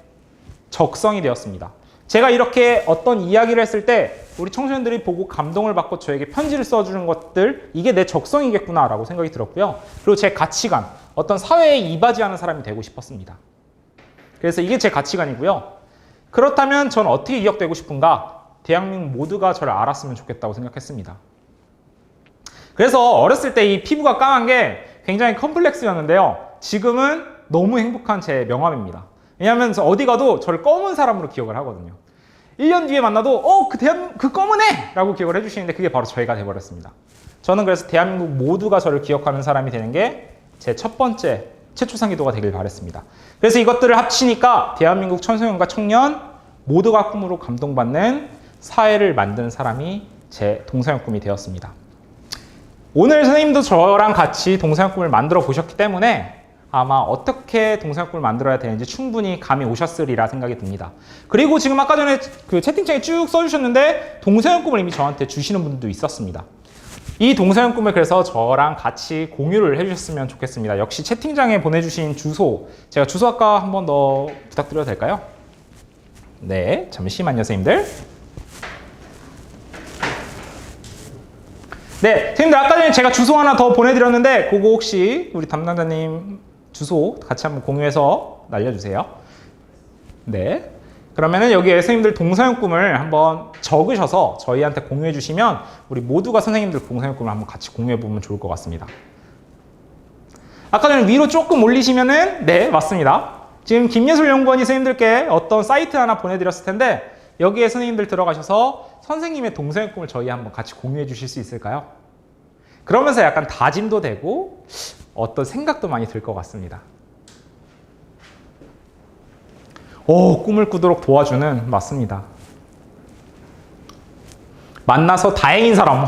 적성이 되었습니다. 제가 이렇게 어떤 이야기를 했을 때 우리 청소년들이 보고 감동을 받고 저에게 편지를 써주는 것들, 이게 내 적성이겠구나 라고 생각이 들었고요. 그리고 제 가치관, 어떤 사회에 이바지하는 사람이 되고 싶었습니다. 그래서 이게 제 가치관이고요. 그렇다면 전 어떻게 기억되고 싶은가? 대한민국 모두가 저를 알았으면 좋겠다고 생각했습니다. 그래서 어렸을 때 이 피부가 까만 게 굉장히 컴플렉스였는데요. 지금은 너무 행복한 제 명함입니다. 왜냐하면 어디 가도 저를 검은 사람으로 기억을 하거든요. 1년 뒤에 만나도 그 검은 애! 라고 기억을 해주시는데 그게 바로 저희가 돼버렸습니다. 저는 그래서 대한민국 모두가 저를 기억하는 사람이 되는 게 제 첫 번째 최초상 기도가 되길 바랬습니다. 그래서 이것들을 합치니까 대한민국 청소년과 청년 모두가 꿈으로 감동받는 사회를 만드는 사람이 제 동서양 꿈이 되었습니다. 오늘 선생님도 저랑 같이 동서양 꿈을 만들어 보셨기 때문에 아마 어떻게 동서양 꿈을 만들어야 되는지 충분히 감이 오셨으리라 생각이 듭니다. 그리고 지금 아까 전에 그 채팅창에 쭉 써주셨는데 동서양 꿈을 이미 저한테 주시는 분들도 있었습니다. 이 동서양 꿈을 그래서 저랑 같이 공유를 해주셨으면 좋겠습니다. 역시 채팅창에 보내주신 주소, 제가 주소 아까 한 번 더 부탁드려도 될까요? 네, 잠시만요, 선생님들. 네, 선생님들 아까 전에 제가 주소 하나 더 보내드렸는데 그거 혹시 우리 담당자님 주소 같이 한번 공유해서 날려주세요. 네. 그러면은 여기에 선생님들 동서양 꿈을 한번 적으셔서 저희한테 공유해 주시면 우리 모두가 선생님들 동서양 꿈을 한번 같이 공유해 보면 좋을 것 같습니다. 아까 전에 위로 조금 올리시면은 네, 맞습니다. 지금 김예술연구원이 선생님들께 어떤 사이트 하나 보내드렸을 텐데 여기에 선생님들 들어가셔서 선생님의 동서양 꿈을 저희 한번 같이 공유해 주실 수 있을까요? 그러면서 약간 다짐도 되고 어떤 생각도 많이 들 것 같습니다. 꿈을 꾸도록 도와주는, 맞습니다. 만나서 다행인 사람,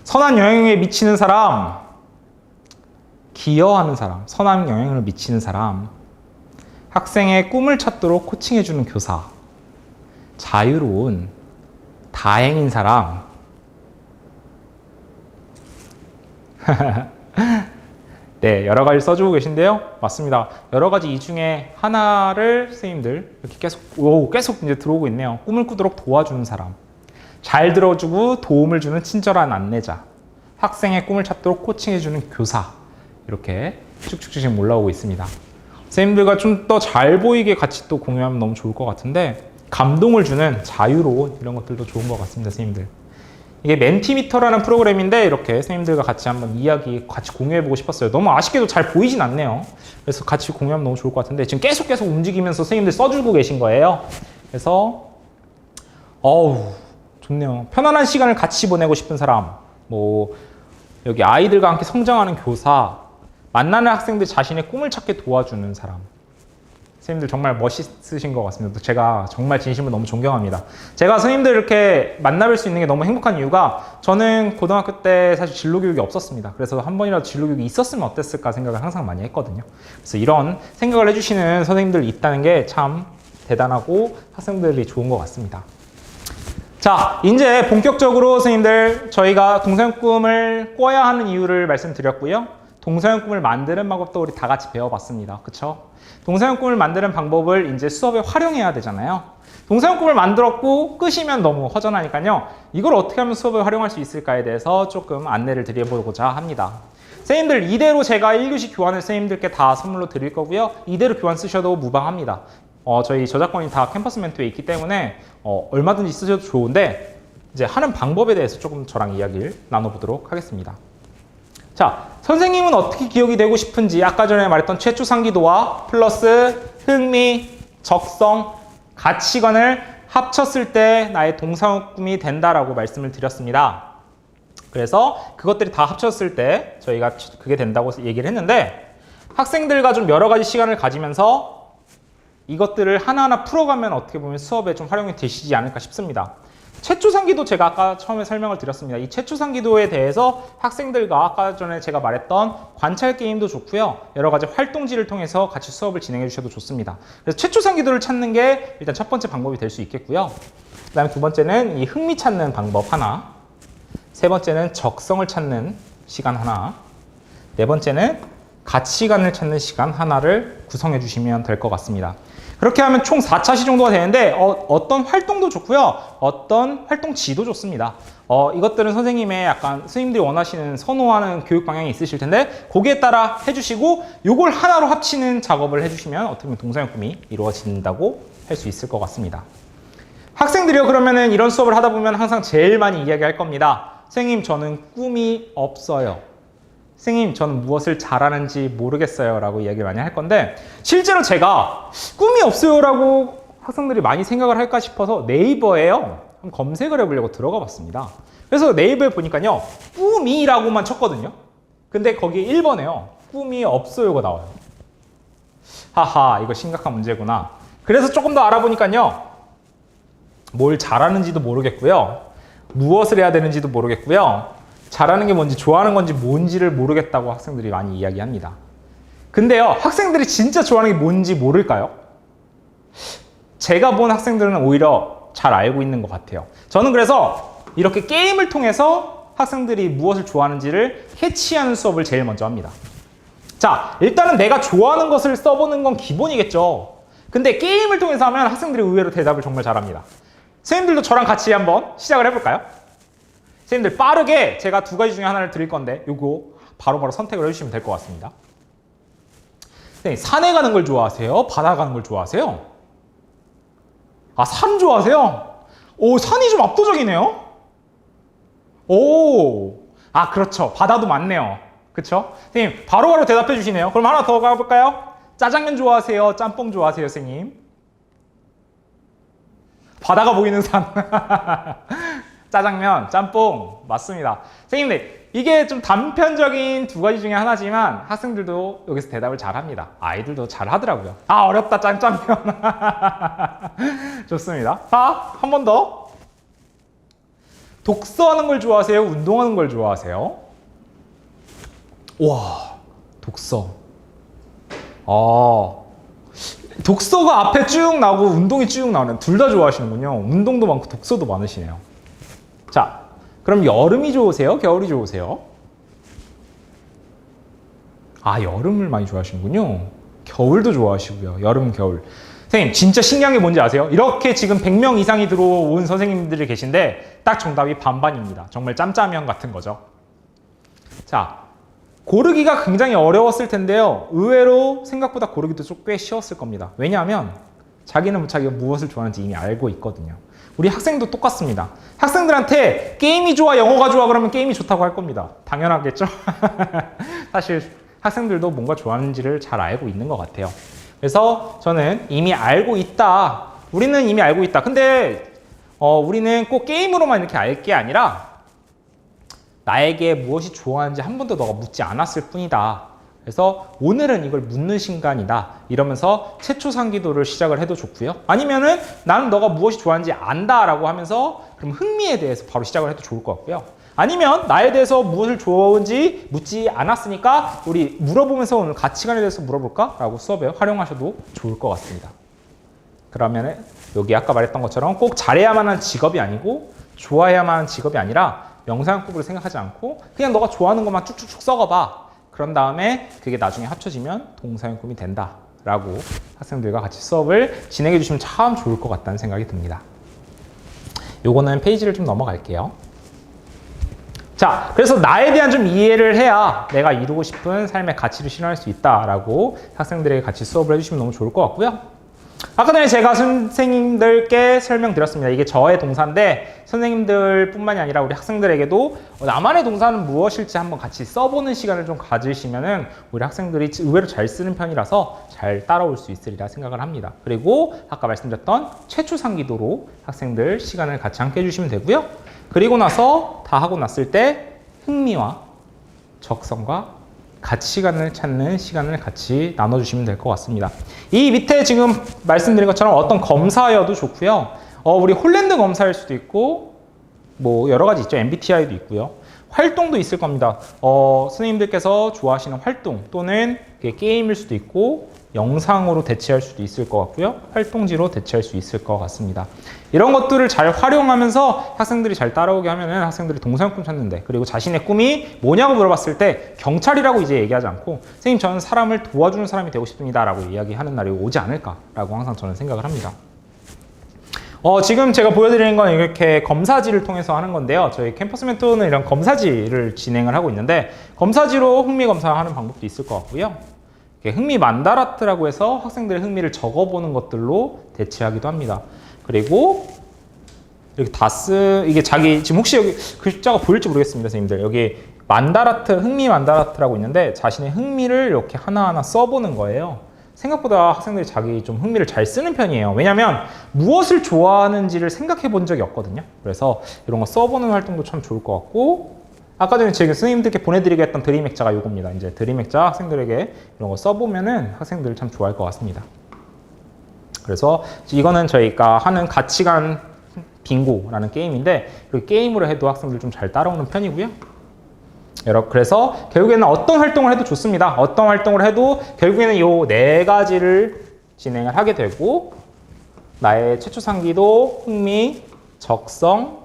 선한 영향에 미치는 사람, 기여하는 사람, 선한 영향을 미치는 사람, 학생의 꿈을 찾도록 코칭해주는 교사, 자유로운, 다행인 사람, 네, 여러 가지 써주고 계신데요. 맞습니다. 여러 가지 이 중에 하나를 선생님들 이렇게 계속 이제 들어오고 있네요. 꿈을 꾸도록 도와주는 사람, 잘 들어주고 도움을 주는 친절한 안내자, 학생의 꿈을 찾도록 코칭해주는 교사, 이렇게 쭉쭉 지금 올라오고 있습니다. 선생님들과 좀 더 잘 보이게 같이 또 공유하면 너무 좋을 것 같은데 감동을 주는 자유로운 이런 것들도 좋은 것 같습니다, 선생님들. 이게 멘티미터라는 프로그램인데 이렇게 선생님들과 같이 한번 이야기 같이 공유해보고 싶었어요. 너무 아쉽게도 잘 보이진 않네요. 그래서 같이 공유하면 너무 좋을 것 같은데 지금 계속 움직이면서 선생님들 써주고 계신 거예요. 그래서 좋네요. 편안한 시간을 같이 보내고 싶은 사람, 여기 아이들과 함께 성장하는 교사, 만나는 학생들 자신의 꿈을 찾게 도와주는 사람. 선생님들 정말 멋있으신 것 같습니다. 제가 정말 진심으로 너무 존경합니다. 제가 선생님들 이렇게 만나뵐 수 있는 게 너무 행복한 이유가 저는 고등학교 때 사실 진로교육이 없었습니다. 그래서 한 번이라도 진로교육이 있었으면 어땠을까 생각을 항상 많이 했거든요. 그래서 이런 생각을 해주시는 선생님들이 있다는 게 참 대단하고 학생들이 좋은 것 같습니다. 자, 이제 본격적으로 선생님들 저희가 동서양 꿈을 꿔야 하는 이유를 말씀드렸고요. 동서양 꿈을 만드는 방법도 우리 다 같이 배워봤습니다. 그쵸? 동서양 꿈을 만드는 방법을 이제 수업에 활용해야 되잖아요. 동서양 꿈을 만들었고 끄시면 너무 허전하니까요. 이걸 어떻게 하면 수업에 활용할 수 있을까에 대해서 조금 안내를 드려보고자 합니다. 선생님들 이대로 제가 1교시 교환을 선생님들께 다 선물로 드릴 거고요. 이대로 교환 쓰셔도 무방합니다. 저희 저작권이 다 캠퍼스 멘토에 있기 때문에 얼마든지 쓰셔도 좋은데 이제 하는 방법에 대해서 조금 저랑 이야기를 나눠보도록 하겠습니다. 자, 선생님은 어떻게 기억이 되고 싶은지 아까 전에 말했던 최초 상기도와 플러스 흥미, 적성, 가치관을 합쳤을 때 나의 동서양 꿈이 된다라고 말씀을 드렸습니다. 그래서 그것들이 다 합쳤을 때 저희가 그게 된다고 얘기를 했는데 학생들과 좀 여러 가지 시간을 가지면서 이것들을 하나하나 풀어가면 어떻게 보면 수업에 좀 활용이 되시지 않을까 싶습니다. 최초상기도 제가 아까 처음에 설명을 드렸습니다. 이 최초상기도에 대해서 학생들과 아까 전에 제가 말했던 관찰 게임도 좋고요. 여러 가지 활동지를 통해서 같이 수업을 진행해 주셔도 좋습니다. 그래서 최초상기도를 찾는 게 일단 첫 번째 방법이 될 수 있겠고요. 그 다음에 두 번째는 이 흥미 찾는 방법 하나, 세 번째는 적성을 찾는 시간 하나, 네 번째는 가치관을 찾는 시간 하나를 구성해 주시면 될 것 같습니다. 그렇게 하면 총 4차시 정도가 되는데 어떤 활동도 좋고요. 어떤 활동지도 좋습니다. 이것들은 선생님의 약간 선생님들이 원하시는 선호하는 교육 방향이 있으실 텐데 거기에 따라 해주시고 요걸 하나로 합치는 작업을 해주시면 어떻게 보면 동사용 꿈이 이루어진다고 할 수 있을 것 같습니다. 학생들이요 그러면은 이런 수업을 하다 보면 항상 제일 많이 이야기할 겁니다. 선생님 저는 꿈이 없어요. 선생님 저는 무엇을 잘하는지 모르겠어요 라고 이야기를 많이 할 건데 실제로 제가 꿈이 없어요 라고 학생들이 많이 생각을 할까 싶어서 네이버에요 검색을 해보려고 들어가 봤습니다. 그래서 네이버에 보니까요 꿈이라고만 쳤거든요. 근데 거기에 1번에요 꿈이 없어요가 나와요. 하하 이거 심각한 문제구나. 그래서 조금 더 알아보니까요 뭘 잘하는지도 모르겠고요 무엇을 해야 되는지도 모르겠고요 잘하는 게 뭔지 좋아하는 건지 뭔지를 모르겠다고 학생들이 많이 이야기합니다. 근데요 학생들이 진짜 좋아하는 게 뭔지 모를까요? 제가 본 학생들은 오히려 잘 알고 있는 것 같아요. 저는 그래서 이렇게 게임을 통해서 학생들이 무엇을 좋아하는지를 캐치하는 수업을 제일 먼저 합니다. 자 일단은 내가 좋아하는 것을 써보는 건 기본이겠죠. 근데 게임을 통해서 하면 학생들이 의외로 대답을 정말 잘합니다. 선생님들도 저랑 같이 한번 시작을 해볼까요? 선생님들 빠르게 제가 두 가지 중에 하나를 드릴 건데 요거 바로바로 선택을 해주시면 될 것 같습니다. 선생님 산에 가는 걸 좋아하세요? 바다 가는 걸 좋아하세요? 아, 산 좋아하세요? 오, 산이 좀 압도적이네요? 오, 아 그렇죠. 바다도 많네요. 그쵸? 선생님 바로바로 대답해 주시네요. 그럼 하나 더 가볼까요? 짜장면 좋아하세요? 짬뽕 좋아하세요? 선생님 바다가 보이는 산 짜장면, 짬뽕 맞습니다. 선생님들 이게 좀 단편적인 두 가지 중에 하나지만 학생들도 여기서 대답을 잘합니다. 아이들도 잘하더라고요. 아 어렵다 짬짜면 좋습니다. 자, 한 번 더. 독서하는 걸 좋아하세요? 운동하는 걸 좋아하세요? 와, 독서. 독서가 앞에 쭉 나오고 운동이 쭉 나오는 둘 다 좋아하시는군요. 운동도 많고 독서도 많으시네요. 자, 그럼 여름이 좋으세요? 겨울이 좋으세요? 아, 여름을 많이 좋아하시는군요. 겨울도 좋아하시고요. 여름, 겨울. 선생님, 진짜 신기한 게 뭔지 아세요? 이렇게 지금 100명 이상이 들어온 선생님들이 계신데 딱 정답이 반반입니다. 정말 짬짜면 같은 거죠. 자, 고르기가 굉장히 어려웠을 텐데요. 의외로 생각보다 고르기도 좀 꽤 쉬웠을 겁니다. 왜냐하면 자기는 자기가 무엇을 좋아하는지 이미 알고 있거든요. 우리 학생도 똑같습니다. 학생들한테 게임이 좋아, 영어가 좋아 그러면 게임이 좋다고 할 겁니다. 당연하겠죠? 사실 학생들도 뭔가 좋아하는지를 잘 알고 있는 것 같아요. 그래서 저는 이미 알고 있다. 우리는 이미 알고 있다. 근데 우리는 꼭 게임으로만 이렇게 알 게 아니라 나에게 무엇이 좋아하는지 한 번도 너가 묻지 않았을 뿐이다. 그래서 오늘은 이걸 묻는 시간이다. 이러면서 최초상기도를 시작을 해도 좋고요. 아니면은 나는 너가 무엇이 좋아하는지 안다라고 하면서 그럼 흥미에 대해서 바로 시작을 해도 좋을 것 같고요. 아니면 나에 대해서 무엇을 좋아하는지 묻지 않았으니까 우리 물어보면서 오늘 가치관에 대해서 물어볼까? 라고 수업에 활용하셔도 좋을 것 같습니다. 그러면은 여기 아까 말했던 것처럼 꼭 잘해야만 하는 직업이 아니고 좋아해야만 하는 직업이 아니라 명사형급으로 생각하지 않고 그냥 너가 좋아하는 것만 쭉쭉쭉 썩어봐. 그런 다음에 그게 나중에 합쳐지면 동사형급이 된다라고 학생들과 같이 수업을 진행해 주시면 참 좋을 것 같다는 생각이 듭니다. 요거는 페이지를 좀 넘어갈게요. 자, 그래서 나에 대한 좀 이해를 해야 내가 이루고 싶은 삶의 가치를 실현할 수 있다라고 학생들에게 같이 수업을 해주시면 너무 좋을 것 같고요. 아까 전에 제가 선생님들께 설명드렸습니다. 이게 저의 동사인데 선생님들 뿐만이 아니라 우리 학생들에게도 나만의 동사는 무엇일지 한번 같이 써보는 시간을 좀 가지시면은 우리 학생들이 의외로 잘 쓰는 편이라서 잘 따라올 수 있으리라 생각을 합니다. 그리고 아까 말씀드렸던 최초상기도로 학생들 시간을 같이 함께 해주시면 되고요. 그리고 나서 다 하고 났을 때 흥미와 적성과 가치관을 찾는 시간을 같이 나눠주시면 될 것 같습니다. 이 밑에 지금 말씀드린 것처럼 어떤 검사여도 좋고요. 우리 홀랜드 검사일 수도 있고 뭐 여러 가지 있죠. MBTI도 있고요. 활동도 있을 겁니다. 선생님들께서 좋아하시는 활동 또는 게임일 수도 있고 영상으로 대체할 수도 있을 것 같고요. 활동지로 대체할 수 있을 것 같습니다. 이런 것들을 잘 활용하면서 학생들이 잘 따라오게 하면은 학생들이 동서양꿈 찾는데, 그리고 자신의 꿈이 뭐냐고 물어봤을 때 경찰이라고 이제 얘기하지 않고 선생님 저는 사람을 도와주는 사람이 되고 싶습니다 라고 이야기하는 날이 오지 않을까라고 항상 저는 생각을 합니다. 지금 제가 보여드리는 건 이렇게 검사지를 통해서 하는 건데요. 저희 캠퍼스 멘토는 이런 검사지를 진행을 하고 있는데, 검사지로 흥미 검사하는 방법도 있을 것 같고요. 흥미 만다라트라고 해서 학생들의 흥미를 적어보는 것들로 대체하기도 합니다. 그리고 이렇게 이게 자기, 지금 혹시 여기 글자가 보일지 모르겠습니다, 선생님들. 여기 만다라트, 흥미 만다라트라고 있는데 자신의 흥미를 이렇게 하나하나 써보는 거예요. 생각보다 학생들이 자기 좀 흥미를 잘 쓰는 편이에요. 왜냐면 무엇을 좋아하는지를 생각해 본 적이 없거든요. 그래서 이런 거 써보는 활동도 참 좋을 것 같고, 아까 전에 제가 선생님들께 보내드리게 했던 드림 액자가 이겁니다. 이제 드림 액자 학생들에게 이런 거 써보면은 학생들 참 좋아할 것 같습니다. 그래서 이거는 저희가 하는 가치관 빙고라는 게임인데, 그 게임으로 해도 학생들 좀 잘 따라오는 편이고요. 그래서 결국에는 어떤 활동을 해도 좋습니다. 어떤 활동을 해도 결국에는 이 네 가지를 진행을 하게 되고, 나의 최초 상기도, 흥미, 적성,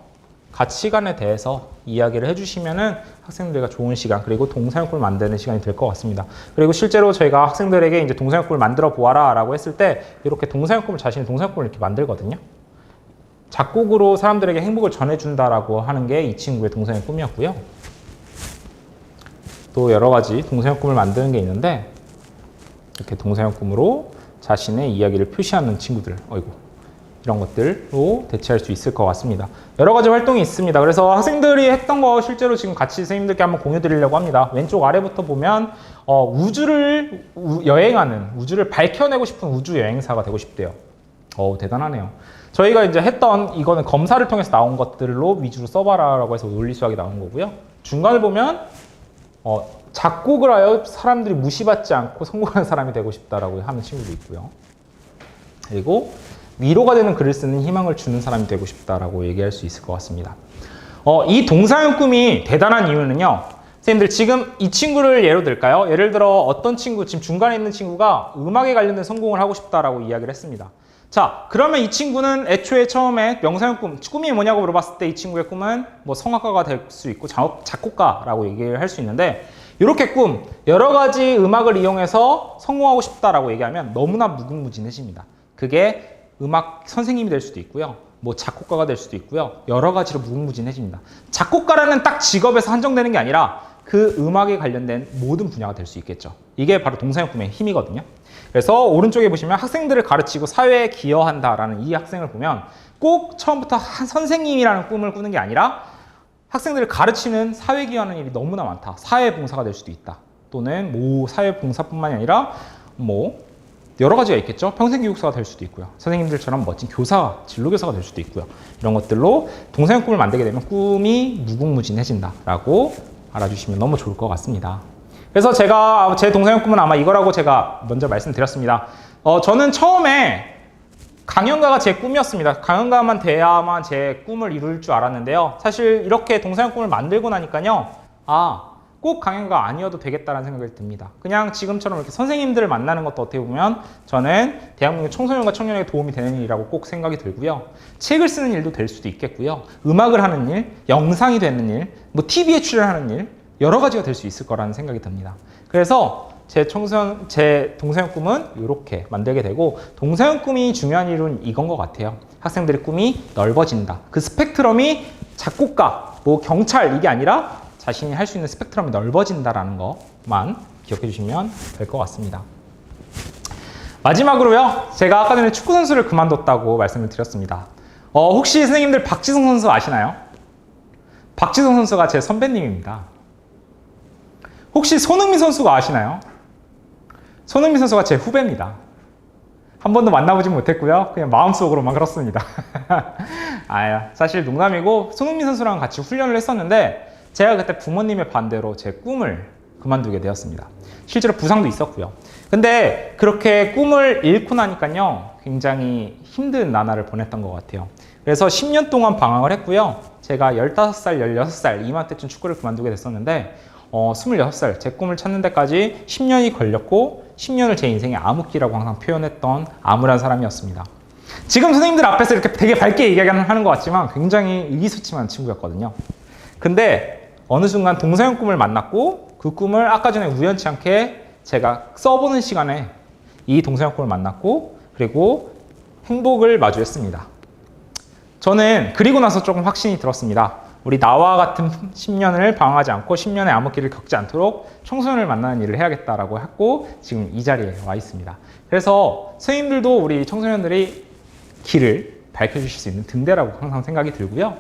가치관에 대해서 이야기를 해주시면은 학생들과 좋은 시간, 그리고 동서양꿈을 만드는 시간이 될 것 같습니다. 그리고 실제로 저희가 학생들에게 이제 동서양꿈을 만들어 보아라 라고 했을 때 이렇게 자신의 동서양꿈을 이렇게 만들거든요. 작곡으로 사람들에게 행복을 전해준다라고 하는 게 이 친구의 동서양꿈이었고요. 또 여러 가지 동서양꿈을 만드는 게 있는데, 이렇게 동서양꿈으로 자신의 이야기를 표시하는 친구들, 이런 것들로 대체할 수 있을 것 같습니다. 여러 가지 활동이 있습니다. 그래서 학생들이 했던 거 실제로 지금 같이 선생님들께 한번 공유 드리려고 합니다. 왼쪽 아래부터 보면 우주를 여행하는, 우주를 밝혀내고 싶은 우주 여행사가 되고 싶대요. 대단하네요. 저희가 이제 했던 이거는 검사를 통해서 나온 것들로 위주로 써봐라라고 해서 논리 수학이 나온 거고요. 중간을 보면 작곡을 하여 사람들이 무시받지 않고 성공하는 사람이 되고 싶다라고 하는 친구도 있고요. 그리고 위로가 되는 글을 쓰는 희망을 주는 사람이 되고 싶다라고 얘기할 수 있을 것 같습니다. 이 동서양꿈이 대단한 이유는요. 선생님들 지금 이 친구를 예로 들까요? 예를 들어 어떤 친구, 지금 중간에 있는 친구가 음악에 관련된 성공을 하고 싶다라고 이야기를 했습니다. 자, 그러면 이 친구는 애초에 처음에 명상꿈, 꿈이 뭐냐고 물어봤을 때 이 친구의 꿈은 뭐 성악가가 될 수 있고 작곡가라고 얘기를 할 수 있는데, 이렇게 꿈, 여러 가지 음악을 이용해서 성공하고 싶다라고 얘기하면 너무나 무궁무진해집니다. 그게 음악 선생님이 될 수도 있고요. 뭐 작곡가가 될 수도 있고요. 여러 가지로 무궁무진해집니다. 작곡가라는 딱 직업에서 한정되는 게 아니라 그 음악에 관련된 모든 분야가 될 수 있겠죠. 이게 바로 동서양꿈의 힘이거든요. 그래서 오른쪽에 보시면 학생들을 가르치고 사회에 기여한다라는 이 학생을 보면 꼭 처음부터 선생님이라는 꿈을 꾸는 게 아니라 학생들을 가르치는 사회 기여하는 일이 너무나 많다. 사회봉사가 될 수도 있다. 또는 사회봉사뿐만이 아니라 여러 가지가 있겠죠. 평생교육사가 될 수도 있고요. 선생님들처럼 멋진 교사, 진로교사가 될 수도 있고요. 이런 것들로 동서양꿈을 만들게 되면 꿈이 무궁무진해진다라고 알아주시면 너무 좋을 것 같습니다. 그래서 제가 제 동서양꿈은 아마 이거라고 제가 먼저 말씀드렸습니다. 저는 처음에 강연가가 제 꿈이었습니다. 강연가만 돼야만 제 꿈을 이룰 줄 알았는데요. 사실 이렇게 동서양꿈을 만들고 나니까요. 꼭 강연가 아니어도 되겠다는 생각이 듭니다. 그냥 지금처럼 이렇게 선생님들을 만나는 것도 어떻게 보면 저는 대한민국 청소년과 청년에게 도움이 되는 일이라고 꼭 생각이 들고요. 책을 쓰는 일도 될 수도 있겠고요. 음악을 하는 일, 영상이 되는 일, TV에 출연하는 일, 여러 가지가 될 수 있을 거라는 생각이 듭니다. 그래서 제 동서양꿈은 이렇게 만들게 되고, 동서양꿈이 중요한 이유는 이건 것 같아요. 학생들의 꿈이 넓어진다. 그 스펙트럼이 작곡가, 경찰 이게 아니라 자신이 할 수 있는 스펙트럼이 넓어진다라는 것만 기억해 주시면 될 것 같습니다. 마지막으로요. 제가 아까 전에 축구 선수를 그만뒀다고 말씀을 드렸습니다. 혹시 선생님들 박지성 선수 아시나요? 박지성 선수가 제 선배님입니다. 혹시 손흥민 선수가 아시나요? 손흥민 선수가 제 후배입니다. 한 번도 만나보진 못했고요. 그냥 마음속으로만 그렇습니다. 사실 농담이고, 손흥민 선수랑 같이 훈련을 했었는데 제가 그때 부모님의 반대로 제 꿈을 그만두게 되었습니다. 실제로 부상도 있었고요. 근데 그렇게 꿈을 잃고 나니까요. 굉장히 힘든 나날을 보냈던 것 같아요. 그래서 10년 동안 방황을 했고요. 제가 15살, 16살 이맘때쯤 축구를 그만두게 됐었는데 26살 제 꿈을 찾는 데까지 10년이 걸렸고 10년을 제 인생의 암흑기라고 항상 표현했던 암울한 사람이었습니다. 지금 선생님들 앞에서 이렇게 되게 밝게 얘기하는 것 같지만 굉장히 의기소침한 친구였거든요. 근데 어느 순간 동서형 꿈을 만났고 그 꿈을 아까 전에 우연치 않게 제가 써보는 시간에 이 동서형 꿈을 만났고 그리고 행복을 마주했습니다. 저는 그리고 나서 조금 확신이 들었습니다. 우리 나와 같은 10년을 방황하지 않고 10년의 암흑기를 겪지 않도록 청소년을 만나는 일을 해야겠다라고 했고 지금 이 자리에 와 있습니다. 그래서 선생님들도 우리 청소년들이 길을 밝혀주실 수 있는 등대라고 항상 생각이 들고요.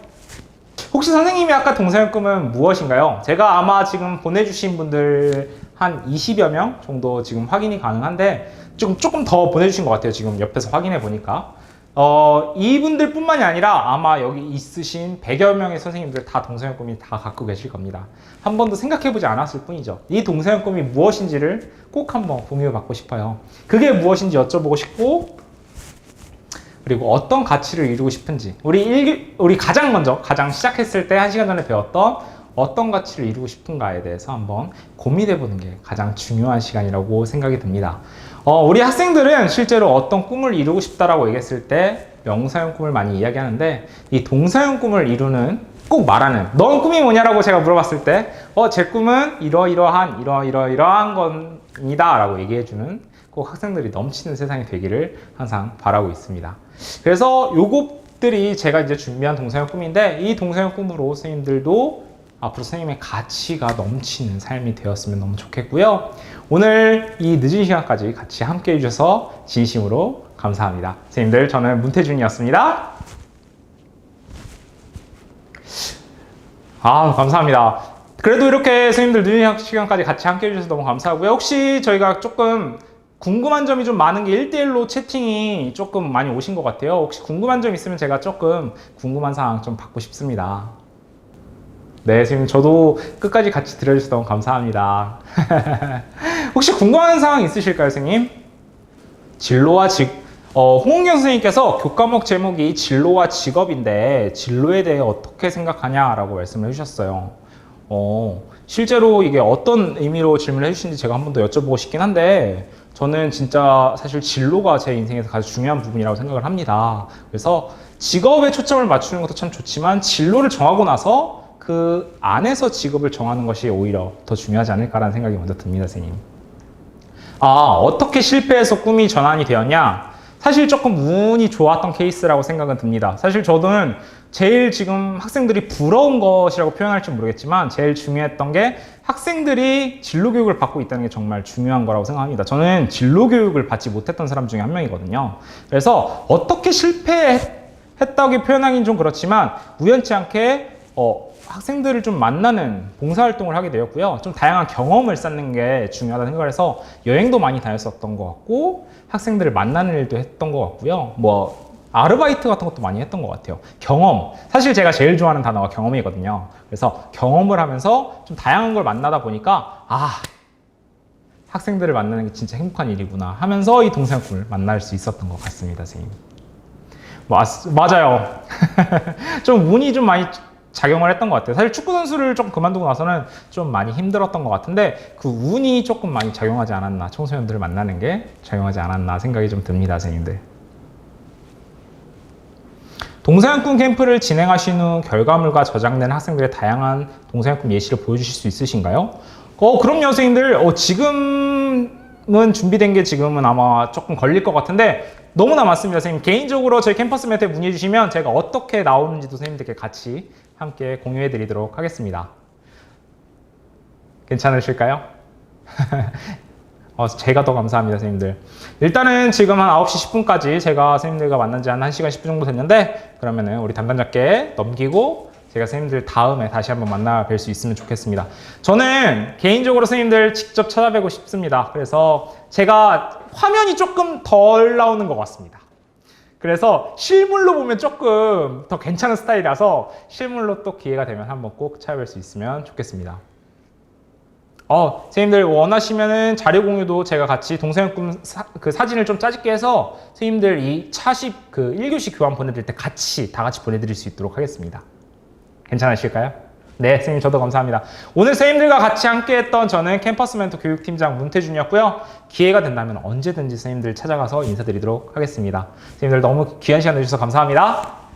혹시 선생님이 아까 동서형 꿈은 무엇인가요? 제가 아마 지금 보내주신 분들 한 20여 명 정도 지금 확인이 가능한데 조금 더 보내주신 것 같아요. 지금 옆에서 확인해 보니까. 이분들 뿐만이 아니라 아마 여기 있으신 100여 명의 선생님들 다 동서형 꿈이 다 갖고 계실 겁니다. 한 번도 생각해보지 않았을 뿐이죠. 이 동서형 꿈이 무엇인지를 꼭 한번 공유해 받고 싶어요. 그게 무엇인지 여쭤보고 싶고 그리고 어떤 가치를 이루고 싶은지 우리 가장 시작했을 때 1시간 전에 배웠던 어떤 가치를 이루고 싶은가에 대해서 한번 고민해 보는 게 가장 중요한 시간이라고 생각이 듭니다. 우리 학생들은 실제로 어떤 꿈을 이루고 싶다라고 얘기했을 때 명사형 꿈을 많이 이야기하는데 이 동사형 꿈을 이루는 꼭 말하는 넌 꿈이 뭐냐라고 제가 물어봤을 때 제 꿈은 이러이러한 겁니다 라고 얘기해주는 꼭 학생들이 넘치는 세상이 되기를 항상 바라고 있습니다. 그래서 요것들이 제가 이제 준비한 동서형 꿈인데 이 동서형 꿈으로 선생님들도 앞으로 선생님의 가치가 넘치는 삶이 되었으면 너무 좋겠고요. 오늘 이 늦은 시간까지 같이 함께 해주셔서 진심으로 감사합니다. 선생님들 저는 문태준이었습니다. 감사합니다. 그래도 이렇게 선생님들 늦은 시간까지 같이 함께 해주셔서 너무 감사하고요. 혹시 저희가 조금 궁금한 점이 좀 많은 게 1대1로 채팅이 조금 많이 오신 것 같아요. 혹시 궁금한 점 있으면 제가 조금 궁금한 사항 좀 받고 싶습니다. 네, 선생님 저도 끝까지 같이 들어주셔서 너무 감사합니다. 혹시 궁금한 사항 있으실까요, 선생님? 진로와 홍은경 선생님께서 교과목 제목이 진로와 직업인데 진로에 대해 어떻게 생각하냐라고 말씀을 해주셨어요. 실제로 이게 어떤 의미로 질문을 해주시는지 제가 한 번 더 여쭤보고 싶긴 한데 저는 진짜 사실 진로가 제 인생에서 가장 중요한 부분이라고 생각을 합니다. 그래서 직업에 초점을 맞추는 것도 참 좋지만 진로를 정하고 나서 그 안에서 직업을 정하는 것이 오히려 더 중요하지 않을까라는 생각이 먼저 듭니다, 선생님. 어떻게 실패해서 꿈이 전환이 되었냐? 사실 조금 운이 좋았던 케이스라고 생각은 듭니다. 사실 저는 제일 지금 학생들이 부러운 것이라고 표현할지 모르겠지만 제일 중요했던 게 학생들이 진로 교육을 받고 있다는 게 정말 중요한 거라고 생각합니다. 저는 진로 교육을 받지 못했던 사람 중에 한 명이거든요. 그래서 어떻게 실패했다고 표현하기는 좀 그렇지만 우연치 않게 학생들을 좀 만나는 봉사활동을 하게 되었고요. 좀 다양한 경험을 쌓는 게 중요하다고 생각을 해서 여행도 많이 다녔었던 것 같고 학생들을 만나는 일도 했던 것 같고요. 아르바이트 같은 것도 많이 했던 것 같아요. 경험. 사실 제가 제일 좋아하는 단어가 경험이거든요. 그래서 경험을 하면서 좀 다양한 걸 만나다 보니까 학생들을 만나는 게 진짜 행복한 일이구나 하면서 이 동서형 꿈을 만날 수 있었던 것 같습니다, 선생님. 맞아요. 좀 운이 좀 많이 작용을 했던 것 같아요. 사실 축구 선수를 좀 그만두고 나서는 좀 많이 힘들었던 것 같은데 그 운이 조금 많이 작용하지 않았나, 청소년들을 만나는 게 작용하지 않았나 생각이 좀 듭니다, 선생님들. 동서형 꿈 캠프를 진행하신 후 결과물과 저장된 학생들의 다양한 동서형 꿈 예시를 보여주실 수 있으신가요? 그럼요, 선생님들. 지금은 준비된 게 지금은 아마 조금 걸릴 것 같은데 너무나 많습니다, 선생님. 개인적으로 저희 캠퍼스 매트에 문의해 주시면 제가 어떻게 나오는지도 선생님들께 같이 함께 공유해 드리도록 하겠습니다. 괜찮으실까요? 제가 더 감사합니다, 선생님들. 일단은 지금 한 9시 10분까지 제가 선생님들과 만난 지 한 1시간 10분 정도 됐는데 그러면은 우리 담당자께 넘기고 제가 선생님들 다음에 다시 한번 만나 뵐 수 있으면 좋겠습니다. 저는 개인적으로 선생님들 직접 찾아뵈고 싶습니다. 그래서 제가 화면이 조금 덜 나오는 것 같습니다. 그래서 실물로 보면 조금 더 괜찮은 스타일이라서 실물로 또 기회가 되면 한번 꼭 찾아뵐 수 있으면 좋겠습니다. 선생님들 원하시면은 자료 공유도 제가 같이 동서형 꿈 그 사진을 좀 짜집게 해서 선생님들 이 차십 1교시 교환 보내드릴 때 다 같이 보내드릴 수 있도록 하겠습니다. 괜찮으실까요? 네, 선생님 저도 감사합니다. 오늘 선생님들과 같이 함께했던 저는 캠퍼스 멘토 교육팀장 문태준이었고요. 기회가 된다면 언제든지 선생님들 찾아가서 인사드리도록 하겠습니다. 선생님들 너무 귀한 시간 내주셔서 감사합니다.